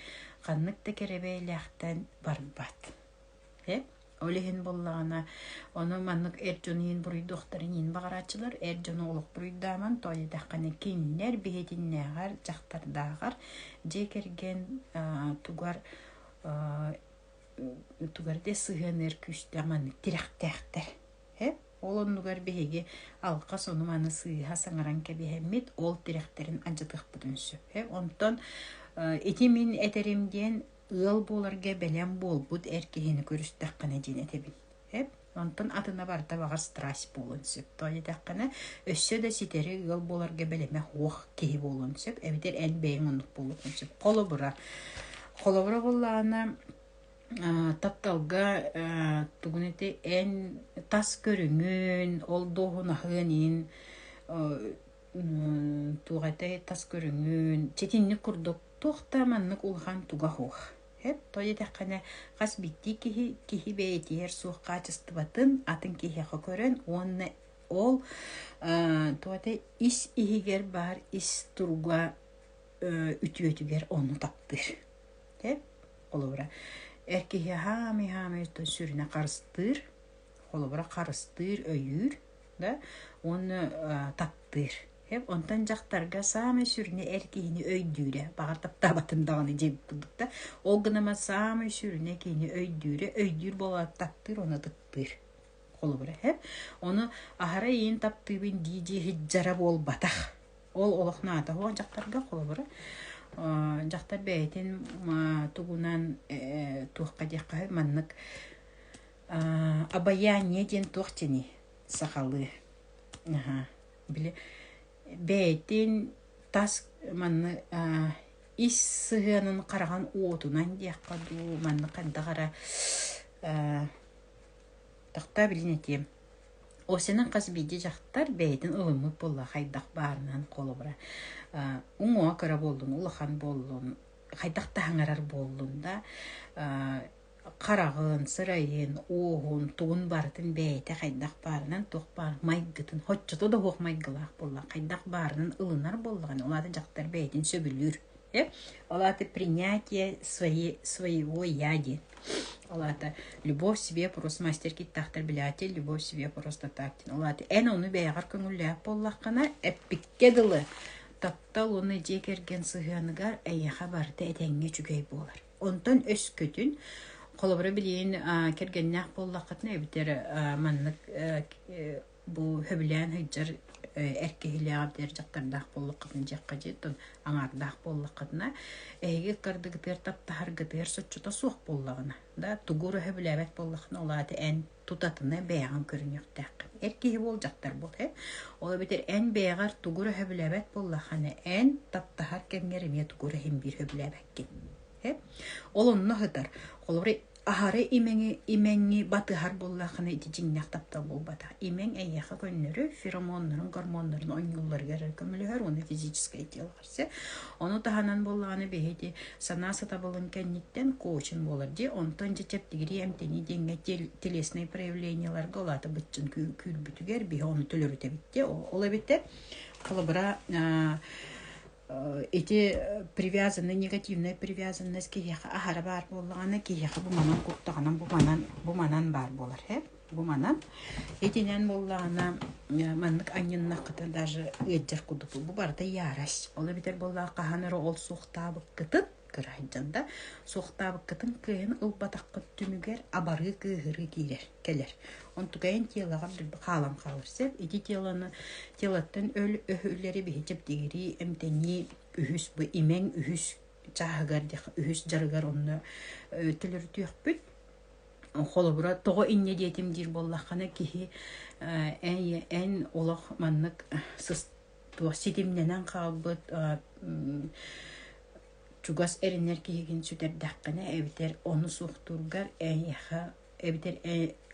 каннык текеребейлэхтен барбат хеп Олехин боллағана, оны маннык эрджонын буруйдуқтарынын бағарачылар, эрджоны олық буруйдаман, тойы даққаны кейінлер, бейетіннәғар, жақтардағар, жекерген тугарде сығыныр күшті маннык тирақтәқтер. Ол онугар бейге алқа соны маны сыйға саңаран кәбехеммет, ол тирақтерін анжатық бұдынсы. Онтон, етемін әтеремден ыл боларга белем болбут эркехини көрүстәккәне дин этебин. Онтон атына барда багар страсть болун сөп. Тойы даккана өссө да ситери ыл боларга белеме хох кеһи болун сөп. Эбитер эн бейин онук болун сөп. Колобура боллана тапталга тугунети эн тас көрүңүн, ол доһунахынин тугате тас көрүңүн, четинни курдук тохтаманнык улхан туга хох. Тойы таққаны қас битти кихи бейтер сух качестватын атын кихиха көрен онны ол туате ис ихигер бар ис турга үтүөтүгер onu таптыр. Олыбыра эркихи хами сүрүнө карыстыр, олыбыра карыстыр өйүр да оны таптыр. Онтан жақтарға самы сүріне әркейіні өйдүйре, бағар таптабатындағаны жеп бұдықта, ол ғынама самы сүріне кейіні өйдүйр болады таптыр, оны тұттыр. Қолы бұра, оны ахара ең таптыбын дейде хиджара бол батақ. Ол олықна ата, оған жақтарға қолы бұра. Жақтар бәйтін тұғынан тұққа деққа маннық абаяне ден тұқтені сақалы. Біле бәйтін тас манны ис сығанын қараған отунан деққаду манны қандағара тақта білін етем. Осының қазбейде жақтар бәйтін ұлымы болла қайдақ барынан қолы бұра. Уңуа қыра болдың, ұлыған болдың, қайдақ тағыңарар болдың да қарағын, сырайын, оғын, туғын бартын бәйті қайдақ барынан тоқ бар майгытын, хотчыты да оқ майгылақ болла, қайдақ барынан ылынар болған, олады жақтар бәйтін сөбілір. Олады принятие своего яди. Олады любовь себе просто мастер киттақтар біләте, любовь себе просто тактин. Олады ән оны бәйғар көңілләп боллаққана әппіккеділі. Таптал оны жекерген сығанығар әйеға барды әтәңге жүгей болар. Онтан өс көтін қолыбыры білейін кергеннәқ боллаққатына өбітер маннық бұл хөбілән хүджар әркейлі абдер жақтардақ боллаққатын жаққа жеттін аңардақ боллаққатына әйге қардығытыр таптағырғытыр сұтчыта суық боллағына. Тұғыры хөбіләбәт боллаққына олады ән тұтатына бәйған көрінеқтәқ. Әркейлі бол жақтар бол. Ол өбітер ән бәйғар тұғыры хөбіләбәт боллаққаны ән таптағыр кәңгеріме тұғыры хем бір хөбіләбәккен. Олонна хытар. Олары ахары имеңі батыхар боллақыны итичіңнәқ таптал болбата. Имең әйеға көннері феромонларын, гормонларын ойнылар көмілігер, оны физическай телғарсы. Оны таханан боллағаны бейді санасы табылын кәнниттен коучын болар де, онтан жетептігірі әмтені денге телесіне проявленияларға олаты бұтчын күлбүтігер, бей оны төлір өтебітте. Ола бітті, қылыбыра эти привязаны, негативная привязанность киеха ахара бар боллағаны киеха буманан куттағанан буманан бар болар. Буманан этинен боллағана маннык анныннаққыты даже өджер кудупу. Бу барда яраш. Ола битер боллағы қағаныры ол суқтабы кытыт кырайжанда соқтабы кытын кыйын ылбатаққы түмүгер абары кыгыры кирер келер. Онтугайын телаға бір қалам қалырсеп, иди телаттан өл өһүллери бихичеп дегери эмтени үхүс бу имен үхүс чахагар үхүс жарыгар онны төлөр түйөкпүт. Холобура того инне диетим дир боллахана кихи эн олох маннык сыс туа ситимненен калбыт чугас эринер кихигин сүтердаккана эбитер оны суктургар эн яха эбитер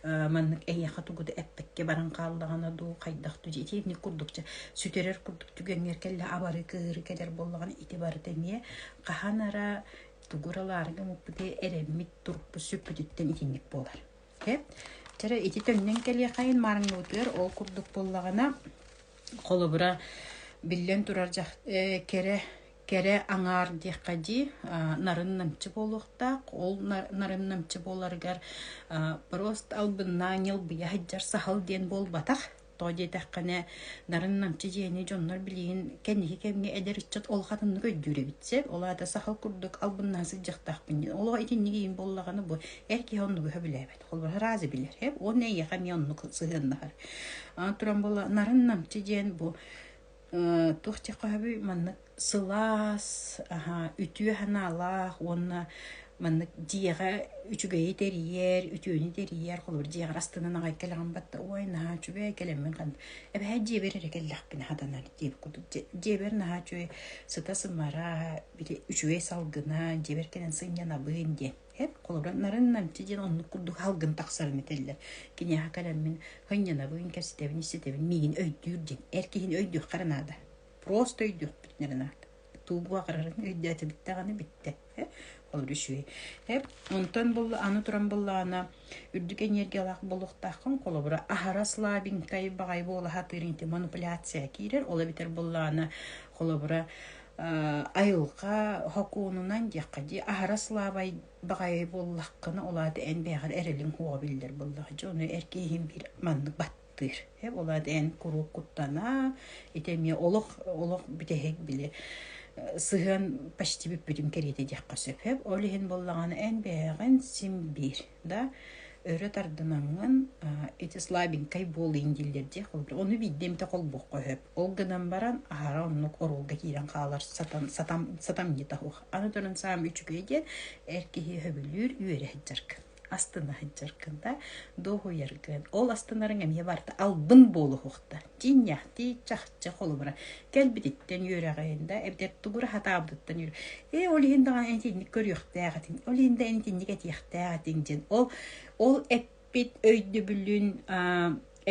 маннык эн яха тугуду эппекке баран калдагана ду кайдакту житини курдукча сүтерер курдук түгеңер келле абары кыры келер боллаган ити бар демие каханара тугураларга муппуте эреммит турпу сүппүтүттен итинник болар. Жара ити төннен келе кайын марыңгытыр ол курдук боллагана колобура биллен турар жак кере аңар декади нарыннамчы болуктак ол нарыннамчы боларгар просто албыннан ел бия хаджар сахал ден болбатак тоди таккана нарыннамчы жени жоннор билин кенеги кемге эдеричет ол хатынны көйдүрө битсе олада сахал курдук албыннан сыжыктакпын ол итинниги боллаганы бу эрки онну хөбүлөбөт ол разы билер хеп о не яхам онну сыгындар туран бола нарыннамчы жен бу тухчакабы манны сылас үтүө ханалах онна манны диэга үчүгэй терьер үтүөнү терьер холбур диэга астынан агай келган батта ойна чүбэ келеммен кан эбэ жебер эрекеллахпин хаданар дип кудук жебер на чүбэ сытасымара били үчүгэй салгына жебер келен сыйняна быын де хеп колоран нарыннан тижен онну курдук халгын таксарын этеллер кине хакалеммен хыйняна быын керситебин исетебин мигин өйдүр ден эркихин өйдүк каранада просто өйдүк битнерина тубуа карарын өйдәте биттаганы битте олрүшүй хеп онтон бул аны туран буллана үрдүк энергиялак болуктакын колобура ахараслабин кай багай бола хатырынты манипуляция кирер ола битер буллана колобура айылга хокунунан жакади ахараслабай багай боллаккыны олады эн бегер эрелин хуа билдер буллага жону эркейин бир манны баттыр хеп олады эн курук куттана итеме олох битехек биле сыган почти бүппүтүм керете жакка сөпөп олихин боллаганы эн бегин симбир да өрө тардынаңын эти слабенькой болын дилдерде холбур ону биддемте колбок көп ол гынан баран ара оннук орулга кирен каалар сатам не тахух аны торун сам үчүгөйден эркихи хөбүлүр үйөрө хыджарк астына хыджаркында доху яргын ол астынарын эмне барда албын болу хукта жиньяхти чахчы холбура келбидиттен үйөрөгөйүндө эбдер тугура хатаабдыттан үйөр олиндаган энтини көрүөхтаагатын олинда энтини кетиехтаагатын жен ол эппит өйдү бүлүн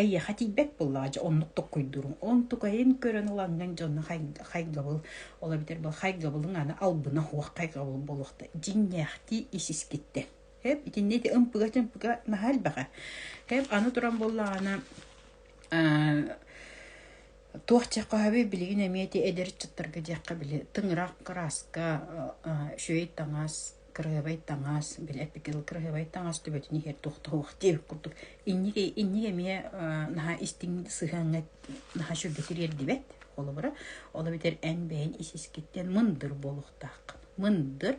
эйе хатибек буллажы оннуктук куйдурун онтукайын көрөн уланган жонну хайгабыл ола битер бул хайгабылын аны албына хуак хайгабыл болукта жиньяхти исискитте хеп итиннети ымпыга нахал бага хеп аны туран боллагана туахчакабы билигин эмети эдерчиттарга жакка биле тыңрак краска шөй таңас крыбай таңас биле пикел крыбай таңас төбөтүн хер тохтох деп курдук инниге ме наха истин сыганга наха шүгетирер дибет олобура ола битер эн бейин исискиттен мындыр болуктак мындыр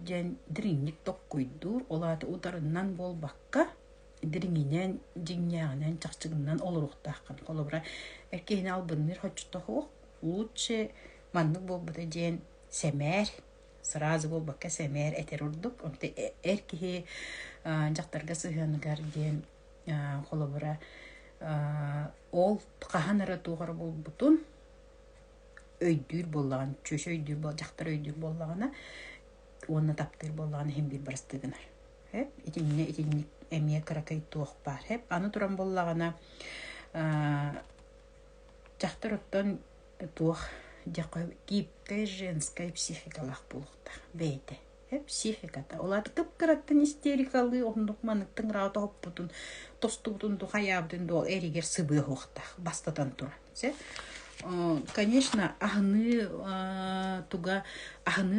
жен дриңник токкуйдур олаты ударынан болбакка дриңинен жиңнягынан чакчыгынан олоруктаккан колобура эркейин албыныр хочтоху лучше маннык болбута жен семер сразу болбакка семер этер урдук онте эркихи жактарга сыганыгар жен колобура ол каханара тугар болбутун өйдүр боллаган чөш өйдүр бол жактар өйдүр боллагана онна таптыр боллаган хем бир барстыгынар хеп итинне эмие каракай туох бар хеп аны туран боллагана жактар оттон туох жакка гибкая женская психикалах болукта бейте хеп психиката олар кыпкыраттын истерикалы ондук маныктын раата хоппутун тостубутун хаябдын до эригер сыбы хохта бастатан туран се конечно ахны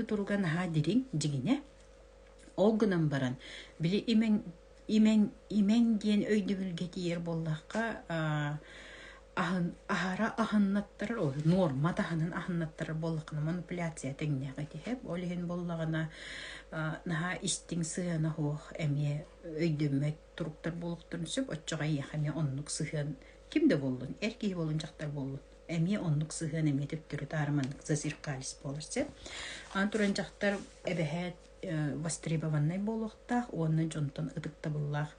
туруга наха дирин жигине олгунан баран били имен диен өйдүбүлге тиер боллакка ahara ahannаттар ол норма таһанын ahannаттар боллакына манипуляция теңнеге диһеп олиһин боллагына наха истиң сыана хуох эми өйдөмөт туруктар болуктун сөп оччога яхами оннук сыхан кимде болдун эрки болун жактар болдун эми оннук сыхан эми төптөрү таарманнык засиркалис болурсе антуран жактар эбехет востребованный болуктах онны жонтон ыдыкта буллах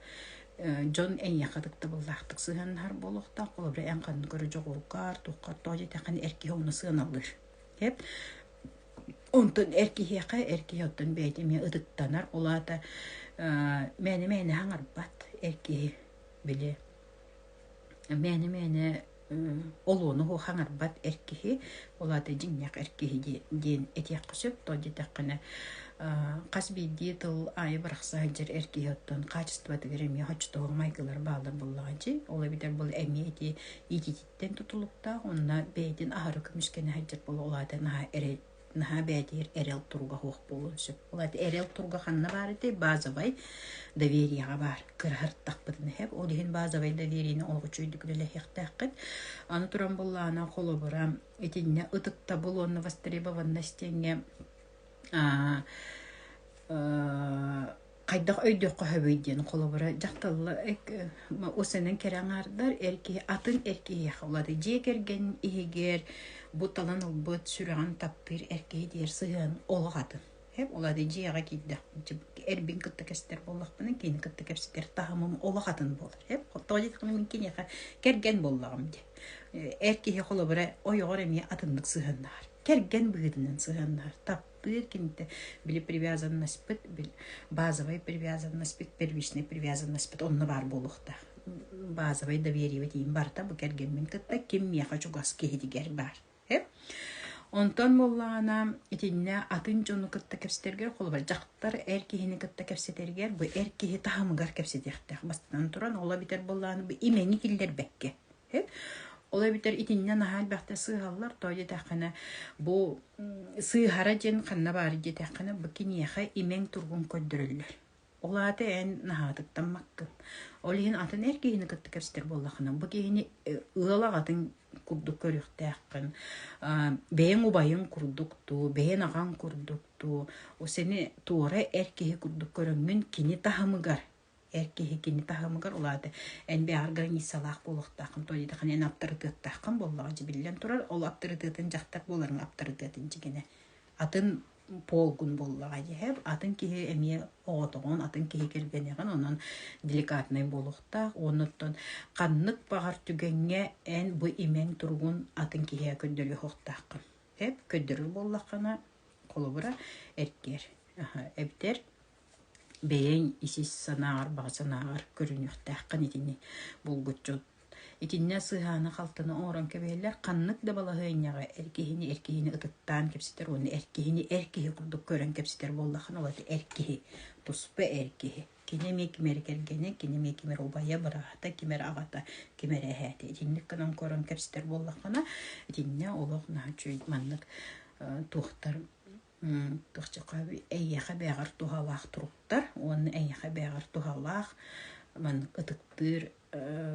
John en yakadыкта буллахтык сыганнар болохта колобра en канны көрө жогулкар тухкар тожи такан эрки хоны сыганалыр. Хеп онтон эрки яка эрки оттон бейтеме ыдыктанар олата мени хаңарбат эрки биле мени олону хо хаңарбат эрки олата жинняк эрки ден этияк көсөп тожи такана Qasbi dietl ay barxsa jir erkiyottun kачество дегереми хочтоо майкалар баалар буллаганчы ола битер бул эмиети итититтен тутулукта онна бейдин ахары күмүскене хаҗыр булулады наха бәдир эрел турга хох болушып олады эрел турга ханна барыты базовый доверияга бар кырхырттак битне хеп олиһин базовый доверияны олгучуйдук деле хектакыт аны туран буллана холобурам этинне ытыкта булонны востребованностьне кайдак өйдөк көбөйден колобура жакталла осенен кераңардар эрки атын эрки яхлады жекерген игер буталан бут сүрган таппир эрки дер сыгын олгатын хеп олады жега кидде эрбин кыттыкестер боллакпын кийин кыттыкестер тахымым олгатын болор хеп тоҗитканы миңкин яка керген боллагым де эрки колобура ойгор эми атындык сыгыннар керген быдынын сыгыннар тап кинте били привязанность бил базовая привязанность первичная привязанность онны бар болукта базовый доверие дийин барта бу керген мен кытта ким я хочу газ кедигер бар онтон боллана итинне атын жону кытта кепстергер колба жактар эркихини кытта кепсетергер бу эркихи тахымгар кепсетехте бастан туран ола битер болланы бу имени киллер бекке Ола битер итиннен ахал бахта сыгаллар тойы тахана бу сыгара жен канна бары же тахана бу кинияха имен тургун көддөрөллөр. Олаты эн нахатыктан маккын. Олиһин атын эркейини кыттыкерстер боллахына. Бу кейини ыалагатын курдук көрүктәккын. Бэйэн убайын курдукту, бэйэн аган курдукту. О сени туора эркейи курдук көрөңмүн кини тахамыгар. Эркеһи кини тахамыгар улады. Эн бе организациялах болуктакын тойды кан эн авторитеттакын боллага жибиллен турар. Ол авторитеттен жактар боларын авторитеттен жигене. Атын полгун боллага жеп, атын кихи эми оотогон, атын кихи келгенеген онон деликатный болуктак, онуттан каннык багар түгенге эн бу имен тургун атын кихи көндөлү хоктакын. Хеп көндөрүл боллакана колобура эркер. Эбтер бейен исис санаар багасанаар көрүнүктаккан итини булгучу итинне сыханы калтыны орон кебелер каннык да балагыйняга эркихини ытыттан кепситер оны эркихи курдук көрөн кепситер боллахан олаты эркихи туспе эркихи кинеме кимер кергене кинеме кимер убая барата кимер агата кимер эхати итинник канан көрөн кепситер боллахана итинне олох начуй маннык тухтар Тухчакаби эйяха бягар тухалах туруктар, он эйяха бягар тухалах, ман ытыктыр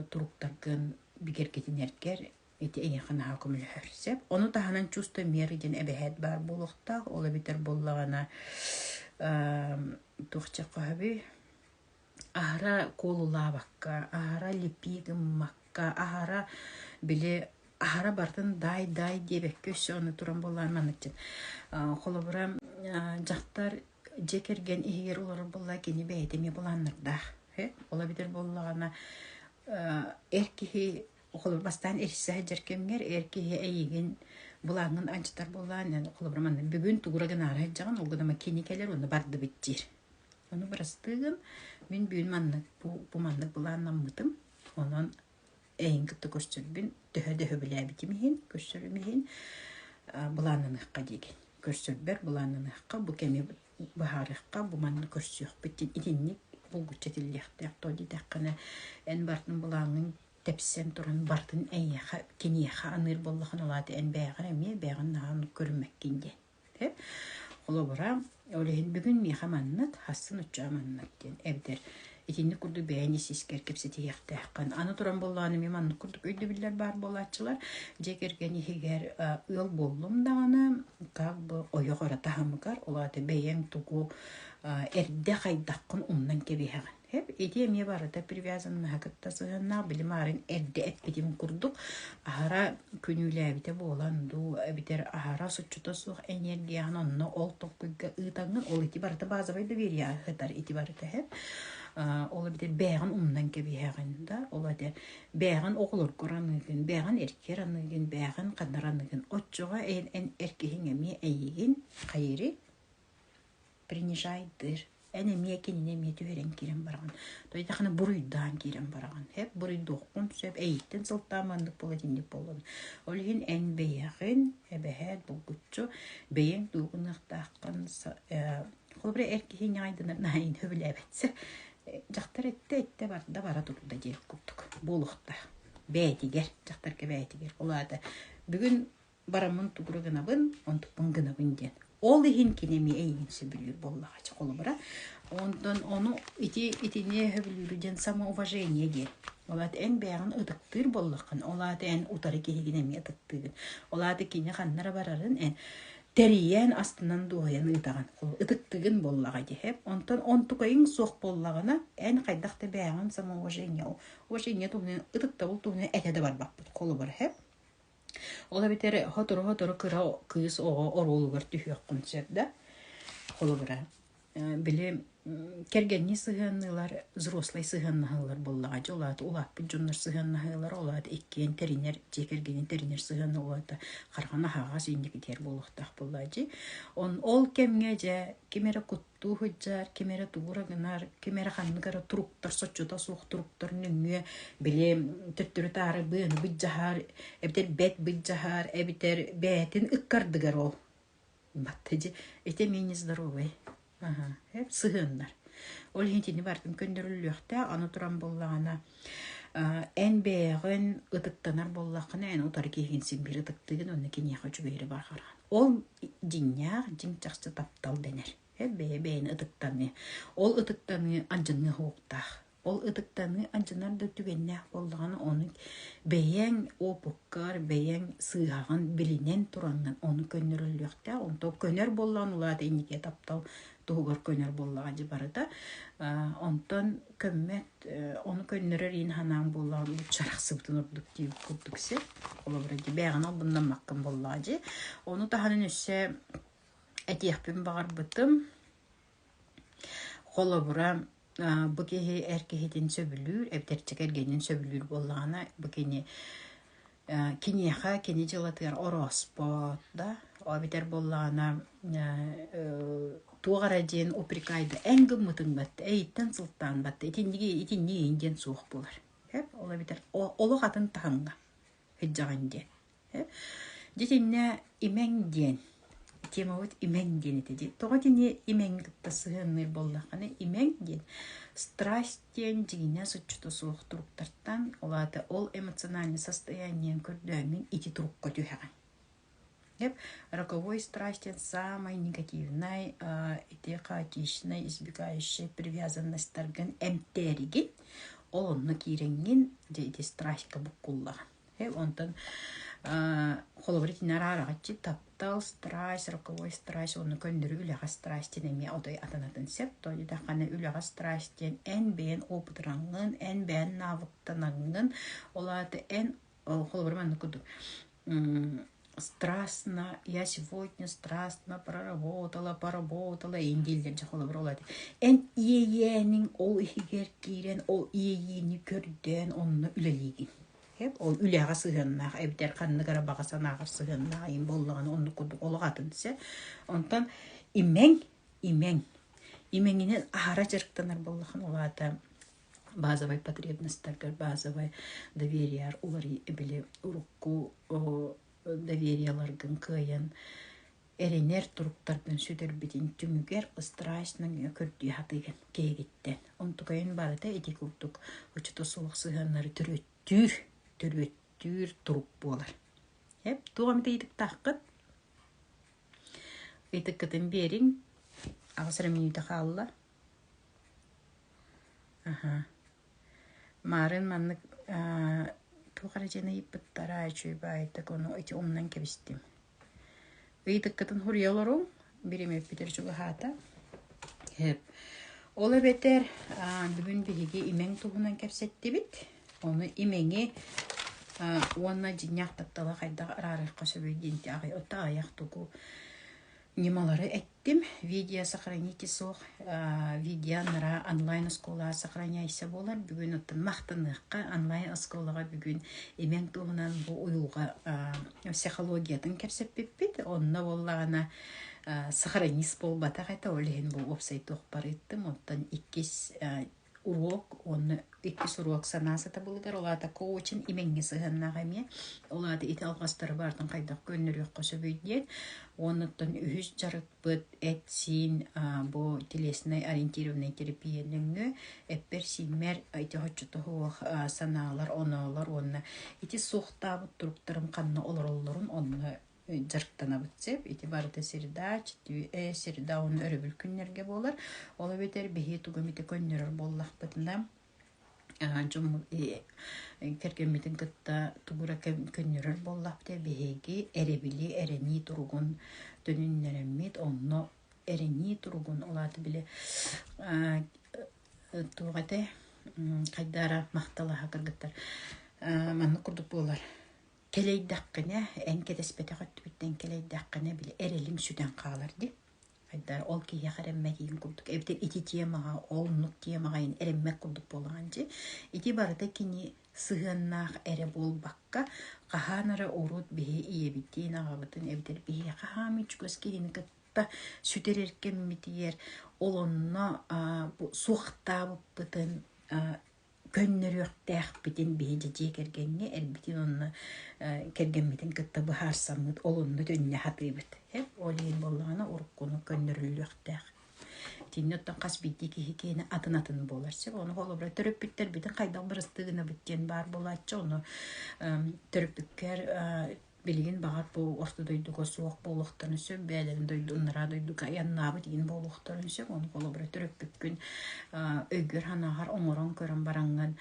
туруктаргын бигеркетинеркер, эти эйяха наха көмөлөһөрсеп. Ону таханан чувство меры ден эбехет бар болуктак, ола битер боллагана Тухчакаби ахара колулабакка, ахара липигыммакка, ахара биле ахара бартын дай дебек көсө оны туран боллар манычын. Холобура жактар жекерген игер улар болла кени бейдеме буланнырда. Ола битер боллагана эркихи холобур бастан эрсе жеркемгер эркихи эйген булаңын анчтар боллан холобура ман бүгүн тугураган ара жаган олгодама кени келер оны барды биттир. Оны барастыгын мен бүгүн манны бу манны буланнан мытым. Онон эйин кытты көстөрбүн төһө билебитимин көстөрмүн буланыныкка деген көстөрбөр буланыныкка бу кеми бахарыкка бу манны көстөк биттин итинник булгучетилдехте тоди таккана эн бартын булаңын тепсен туран бартын эйяха кинияха аныр боллахан олаты эн бэйгар эми бэйган наан көрмөккинде деп олобура олехин бүгүн мехаманнат хасын учаманнат ден эбдер итинни курду бәйни сискер кепсети яхтааккан. Аны туран болланы мен манны курдук өйдө биллер бар болачылар. Жекергени хигер ыл боллум даганы как бы ойогора тахамыкар олаты бәйен тугу эрде хайдаккын умнан кебиһаган. Hep ме барыта привязанна хакытта сыгынна билимарын эрде эппетим курдук. Ахара күнүләбите болан ду битер ахара сучута сух энергияны онно ол токкуга ытаңын ол ити барыта базабай доверия хатар ити барыта хеп. Ол битер бәган умнан кебиһаган да. Ол битер бәган оглор кораныгын, бәган эркераныгын, бәган канараныгын отчуга эн эркехиңе ми эйигин кайри принижайдыр. Әне мекеніне метуерен кирен барған. Тойда хана буруйдан кирен барған. Хеп буруйдоққын сөп әйттен сылтамандық болатындық болын. Олген ән бейяғын, әбәхәд бұл күтчу, бейен дуғынықтаққан қолбірі әркехен айдыныр найын хөбіл әбәтсі. Жақтар әтті барда бара тұрда дел күттік. Болуқта. Бәйтігер, жақтарқа бәйтігер. Олады бүгін барамын тұғырығына бұн, онтықпын ғына бұн ден. Ол ихин кинеми эйинсе билир боллағачы қолы бұра. Ондан оны итине хөбіліруден самоуважение ден. Олады ән бәғын ұдықтыр боллақын. Олады ән ұтары кейгінеме ұдықтырын. Олады кейіне қаннара барарын ән тәриян астынан дуғаян ұдаған. Ұдықтығын боллаға дехеп. Ондан онтықайын соқ боллағына ән қайдақты бәғын самоуважение. Уважение тұғынан ұдықта бұл тұғынан әтеді бар бақпыд қолы бұра хеп. Ола битер хотору кыра кыз оролугар түхөккүн сөп холобра. Биле кергенни сыгыннылар, взрослый сыгыннылар боллага жолат, улап жоннор сыгыннылар олат, эккен теринер, жекергенин теринер сыгынны олат, каргана хага синдик тер болуктак боллажы. Ол кемге же кемере кутту худжар, кемере тугурагынар, кемере ханныгара туруктар сочута сук туруктар нүңгө биле төттүрү тары бын быжахар, эбитер бет быжахар, эбитер бетин ыккардыгар ол. Баттыжы, эте мени здоровый. Hep sığınlar. Ol hintini bardım köndürülüyokta, anı turan bollağına en beğen ıtıktanar bollağına en otarı keyginsin bir ıtıktığın onu ki niye kaçı beyri bargaran. Ol cinyak, cink çaksı taptal dener. Hep beğen ıtıktanı. Ol ıtıktanı ancını hoğtağ. Ol ıtıktanı ancınar da tüvennek bollağına onu beğen opukkar, beğen sığağın bilinen turanın onu köndürülüyokta. Onu köner bollağın uladı enike taptal тугар көнер боллагы барыда. Онтон көммет оны көннөрөр ин ханан боллагы чараксы бутун урдук дип курдуксе. Ола бирди бягана bundan маккан боллагы. Оны таханын өссе этиякпен багар бутум. Кола бура бу кеһи эркехитин сөбүлүр, эптерчекергенин сөбүлүр боллагына бу кени кинеха кени жылатыр ороспот да. Обитер боллагына туғара ден оприкайды әңгім мұтын бәтті, әйттен сылттан бәтті, итиннеге инден суық болар. Ола бітер, олы қатын тағынға, хүджаған ден. Детенне имен ден, тема өт имен ден етеді. Тоға дене имен күтті сығыныр болдақаны, имен ден, страсть ден жегіне сұтчыты суық тұрықтартан, олады ол эмоциональный состояниен көрдімен ити тұрыққа түйеған. Роковой страсти самой негативной, хаотичной, избегающей привязанность тарган эмтеригин, он накиренген, эти страстка букулла. Онтон холоврит нарарачи таптал страсть, роковой страсть, он накондер уляга страсти неме одай атанатын сеп, то да хана уляга страстен эн бен опытрангын, эн бен навыктанангын, олаты эн холоврман накуду. Страстно, я сегодня страстно поработала, индилдер жахолы бролады. Эн иеенин ол ихигер кирен, ол иеени көрден, онны үлелеген. Ол үлеға сығыннақ, әбдер қанны қарабаға санағыр сығыннақ, ем боллаған, онны күрдік олығатын десе. Онтан именінен ағара жарықтанар боллаған олады. Базовый потребностьтар, базовый доверияр, олары біле ұрықку доверияларгын кыйын эренер туруктардан сүтер битин түмүгер страстның көрдү хатыгын кейгиттен. Онтукайын барыта эти курдук учуто солук сыганнары төрөттүр туруп болар. Туамда идик таққыт. Идик кытын берин. Ағысыры минута қалла. Ага. Марын маннык тугара жена иппыттара чуйбайта кону эти умнан кебистим. Ыйтыккатын хурьялорун биреме питер чуга хата. Хеп. Ола бетер бүгүн биһиги имең туһунан кепсеттибит. Оны имеңи уонна жинняк таттала хайда арарыкка сөбөйдинти агай ота аяк тугу немалары эттим. Видео сохраните сох видео нара онлайн школа сохраняйся болар. Бүгүн оттан мактаныкка онлайн школага бүгүн имең туһунан бу уюлга психологиятын кепсеппит. Онна боллагана сохранист болбата кайта олен бу вебсайт окпарыттым. Оттан 2 урок, он 2 урок санасыта булгар. Олата коучен имеңге сыгыннагаме. Олата ит алгастары бардын кайдак көннөрөк көсөбөйден. Онуттан 3 жарык этсин бу телесный ориентированный терапияныңы эппер симмер айты хоччото санаалар, оноолар, онна ити сухтабыт туруктарым канна олороллорун онна жарыктана битсеп, ити барыта сирда, сирда он өрөбүл күннерге болар. Ола бетер бехи тугамите көннөрөр боллах бытында. Жум кергемитин кытта тугура көннөрөр боллах те бехиги эребили эрени тургун төнүннеремит онно эрени тургун олаты биле тугате кайдара макталаха кыргыттар манны курдук болар. Келейдаққыне, әнкетеспетеғат бүттен келейдаққыне біле әрелім сүден қаларды. Айдар ол кейе қараммәкейін күрдік. Әбдер ити темаға, ол нұқ темағайын әріммәк күрдік болғанчы. Ити барыда кені сығыннақ әрі бол баққа, қағанары орут бейе ие біттейін ағабытын әбдер бейе қағамыч көз кейіні кітті сүтер еркен митиер. Ол онына суқта бұппытын көннөрөктәк битин беже кергенне элбитин онны кергенмитин кытта бахар самыт олонны төнне хатыбыт хеп олин болгана уруккуну көннөрүлөктәк тиннеттен кас битти кихикене атын боларсы оны холобра төрөппиттер битин кайдан бырыстыгына биттен бар болачы оны төрөппиккер билген багар бу орто дойдуга суок болуктан сөп бәлен дойдунра дойдуга яннабы деген болуктан сөп оны холобра төрөппиккүн өгөр ханагар оңорон көрөн баранган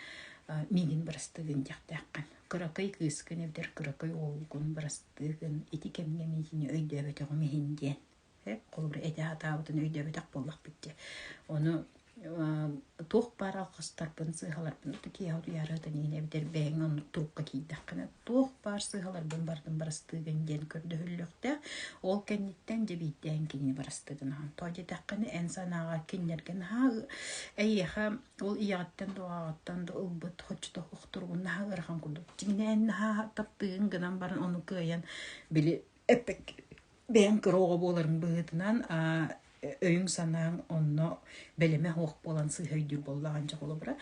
мигин бырыстыгын жактаккан кыракай кыскын эвдер кыракай олгун бырыстыгын ити кемге мигини өйдөбөтөгө мехинден хеп холобра эте атабытын өйдөбөтөк боллак битти оны тух пара кыстарпын сыгаларпын тикияуду ярата нене битер бэң он турукка кийдаккана тух пар сыгаларпын бардын барыстыгын ден көрдөһүллөктө ол кенниттен жебиттен кини барыстыгын тоje такканы энсанага киннерген эйеха ол иягаттан дуагаттан да ылбыт хочто ухтургун нагырхан курду жинен таптыгын гынан барын ону кыян били эпек бэң кырого боларын быытынан өйүң санаң онно белеме хоқ болан сыйхөйдүр боллаган жок олобра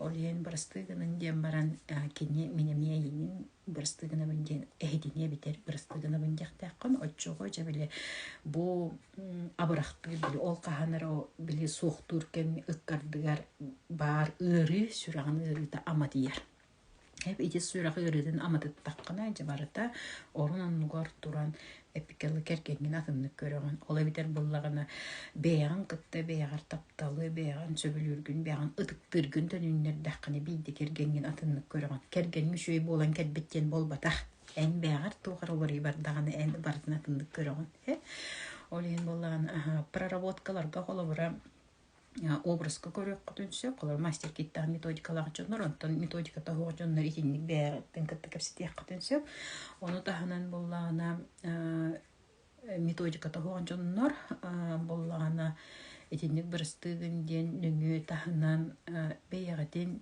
олен барыстыгынын дем баран кини минемиейин барыстыгына бенден эдине битер барыстыгына бендяктаккан оччого жабиле бу абыракты били ол каханара били суохтуркен ыккардыгар бар ыры сүраган ырыта аматияр хеп ити сүрагы ырыдын аматыттаккана жабарыта орунан нугар туран эпикалы кергенген атымны көрөгөн ола битер боллагана бэяган кытта бэягар тапталы бэяган сөбүлүргүн бэяган ытыктыргын төнүннер дакканы бийди кергенген атымны көрөгөн керген мүшөй болан кербеттен болбатах эн бэягар тугарылары бардаганы эн бардын атымны көрөгөн олен боллаган проработкаларга холобура образга көрөк көтөнсө колор мастер киттан методикалар жоннор онтон методика тагоо жоннор итинник бээгтен кытта кепситиях көтөнсө ону таханан боллагана методика тагоо жоннор боллагана итинник бырыстыгын ден нүңү таханан бээгтен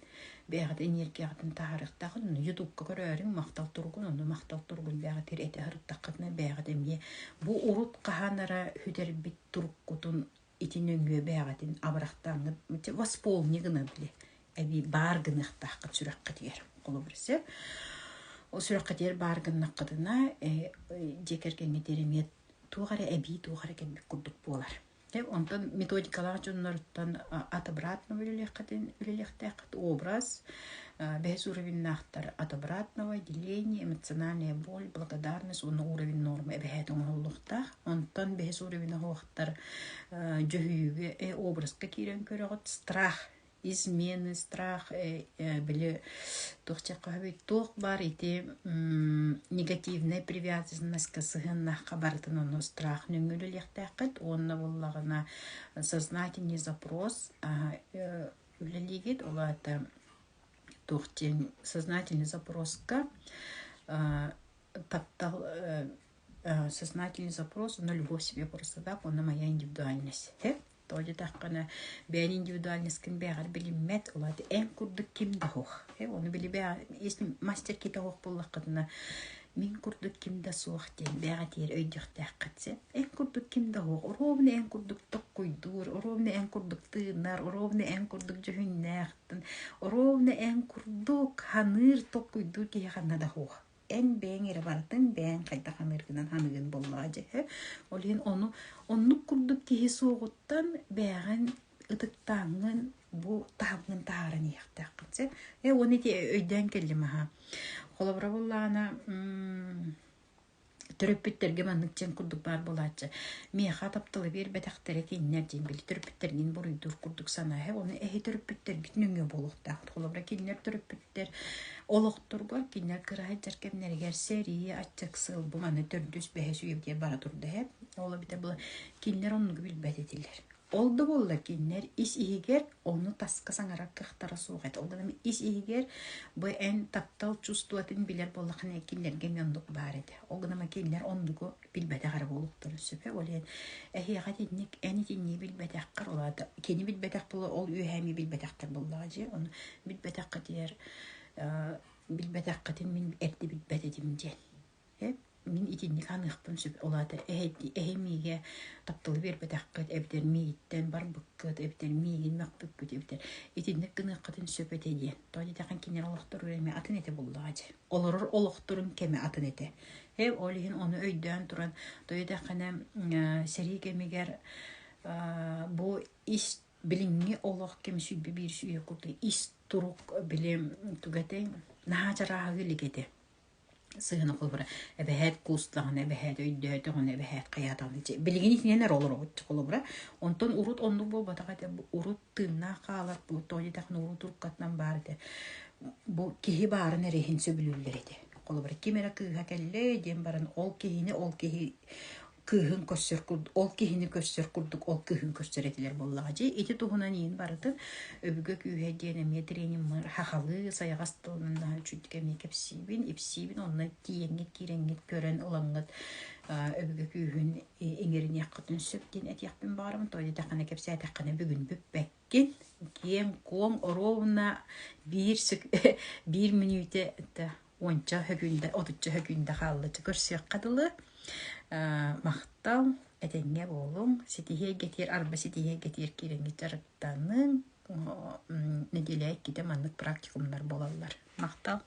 энергиятын таарыктагын ютубка көрөрүң мактал тургун ону мактал тургун бээгтер эте харыттаккатына бээгтемге бу урут каханара хүдербит туруккутун итинөңгө бээгатин абырактаңы восполнигына биле эби баргынактакка сүрөккө тиер колобурсе о сүрөккө тиер баргынаккытына жекергенге теремет тугары эби тугары кембик курдук болар онтон методикалар жоннорттан от обратного үлелехтакыт образ без уровеннахтар от обратного деление эмоциональная боль благодарность он уровень нормы бехетон оллухта онтон без уровень хохтар жөһүүгө образга кирен көрөгөт страх измены, страх, били тухчакка тух бар ити негативная привязанность к сыгыннахка бартын оно страх нүңгүлү лехтакыт, онна буллагына сознательный запрос үлелигит олата тухтен сознательный запроска таптал сознательный запрос на любовь себе просто так, он на моя индивидуальность. Тоді таққана бән индивидуальность кін бәғар біліммет олады ән күрдік кім дағуқ. Оны білі бәғар, если мастер кета оқ болақ қадына мен күрдік кім да суақ ден бәға тер өйдіқ тәққатсе. Ән күрдік кім дағуқ. Оровны ән күрдік тұқ қойдур, оровны ән күрдік тыынар, оровны ән күрдік жүхіннәқтін, оровны ән күрдік ханыр тұқ қойдур кей қанна дағуқ. En ben ere baratan ben kayta kanırgınan hanıgın bollacı. Olin onu kurduk ki soğuttan beğen ıtıktağın bu tağın tağırını yaktakınsa. Onu diye öyden kellim ha. Kolabra bollana töröpütterge manlıkçen kurduk bar bolacı. Meha taptılı bir bedaktere kinler diyen bili töröpüttergin boruydur kurduk sana. Onu töröpütter bitnüngö boluqtaq. Kolabra kinler töröpütter Oloqturga kinler kırayı cerkemleri seri açaksıl bu manı tördüs behes üyebdiye bara durdu hep. Ola bite bu kinler onu bilbet edilir. Oldu bolla kinler is ihiger onu taskasan arak kıhtara soğet. Oldu da is ihiger bu en taptal çustuatın biler bollakına kinler gemyonduk barede. Oldu da kinler ondugu bilbete gara boluqtur süpe. Olan ehiyaga dinlik eni dinliği bilbete akkar oladı. Keni bilbete akkar ol üyemi bilbete akkar bollacı. Onu bilbete akkar diyer bilbedakkatin min erdi bilbededim diyen. Min itinlik hanıqpın süp oladı. Ehemiye taptılı bir bedakkat evder miyitten bar bıkkıt, evder miyin makbıkkıt evder. İtinlik gınıqkatın süp ete diyen. Doğru dağın kinler olaqtır üreme atın ete bullacı. Olurur olaqtırın keme atın ete. Olihin onu öyden duran. Doğru dağına seri kemiger bu iş bilingi olaq kem sübbi bir süye kurdu. İş turuk bilim tügeten nahacara ligede. Sığına kolbara ebehet kustlan ebehet öydötön ebehet qiyatan bilgini neler olur o kolbara. Ondan urut ondu bu bataqata urut tınna qalat bu toyda taqın urut turkatdan bardı. Bu kihi barın rehin söbülüllerdi. Kolbara kimera kıha kelle dem baran ol kihi kıhın kössür kurduk, ol kihini kössür kurduk, ol kıhın kössür etiler bollacı. Eti tuğunan yiyin barıdın, öbügök ühe diyenemeye trenim var, haqalı, sayaqastılından çüddükemeye epsibin, onunla diyengit, girengit, gören ılangıt, öbügök ühün engerin yaqqıtın söpten et yaqbın barımın, toyda taqana kepsi taqana bugün büppekkin, kem, kom, orovna, bir minüte, onca högünde, odutça högünde qallıcı, görsüyak qadılı, Maqtal etenge bolum sitihe getir arba sitihe getir kirengi jarıktanın ne dilek gide manlık praktikumlar bolallar. Maqtal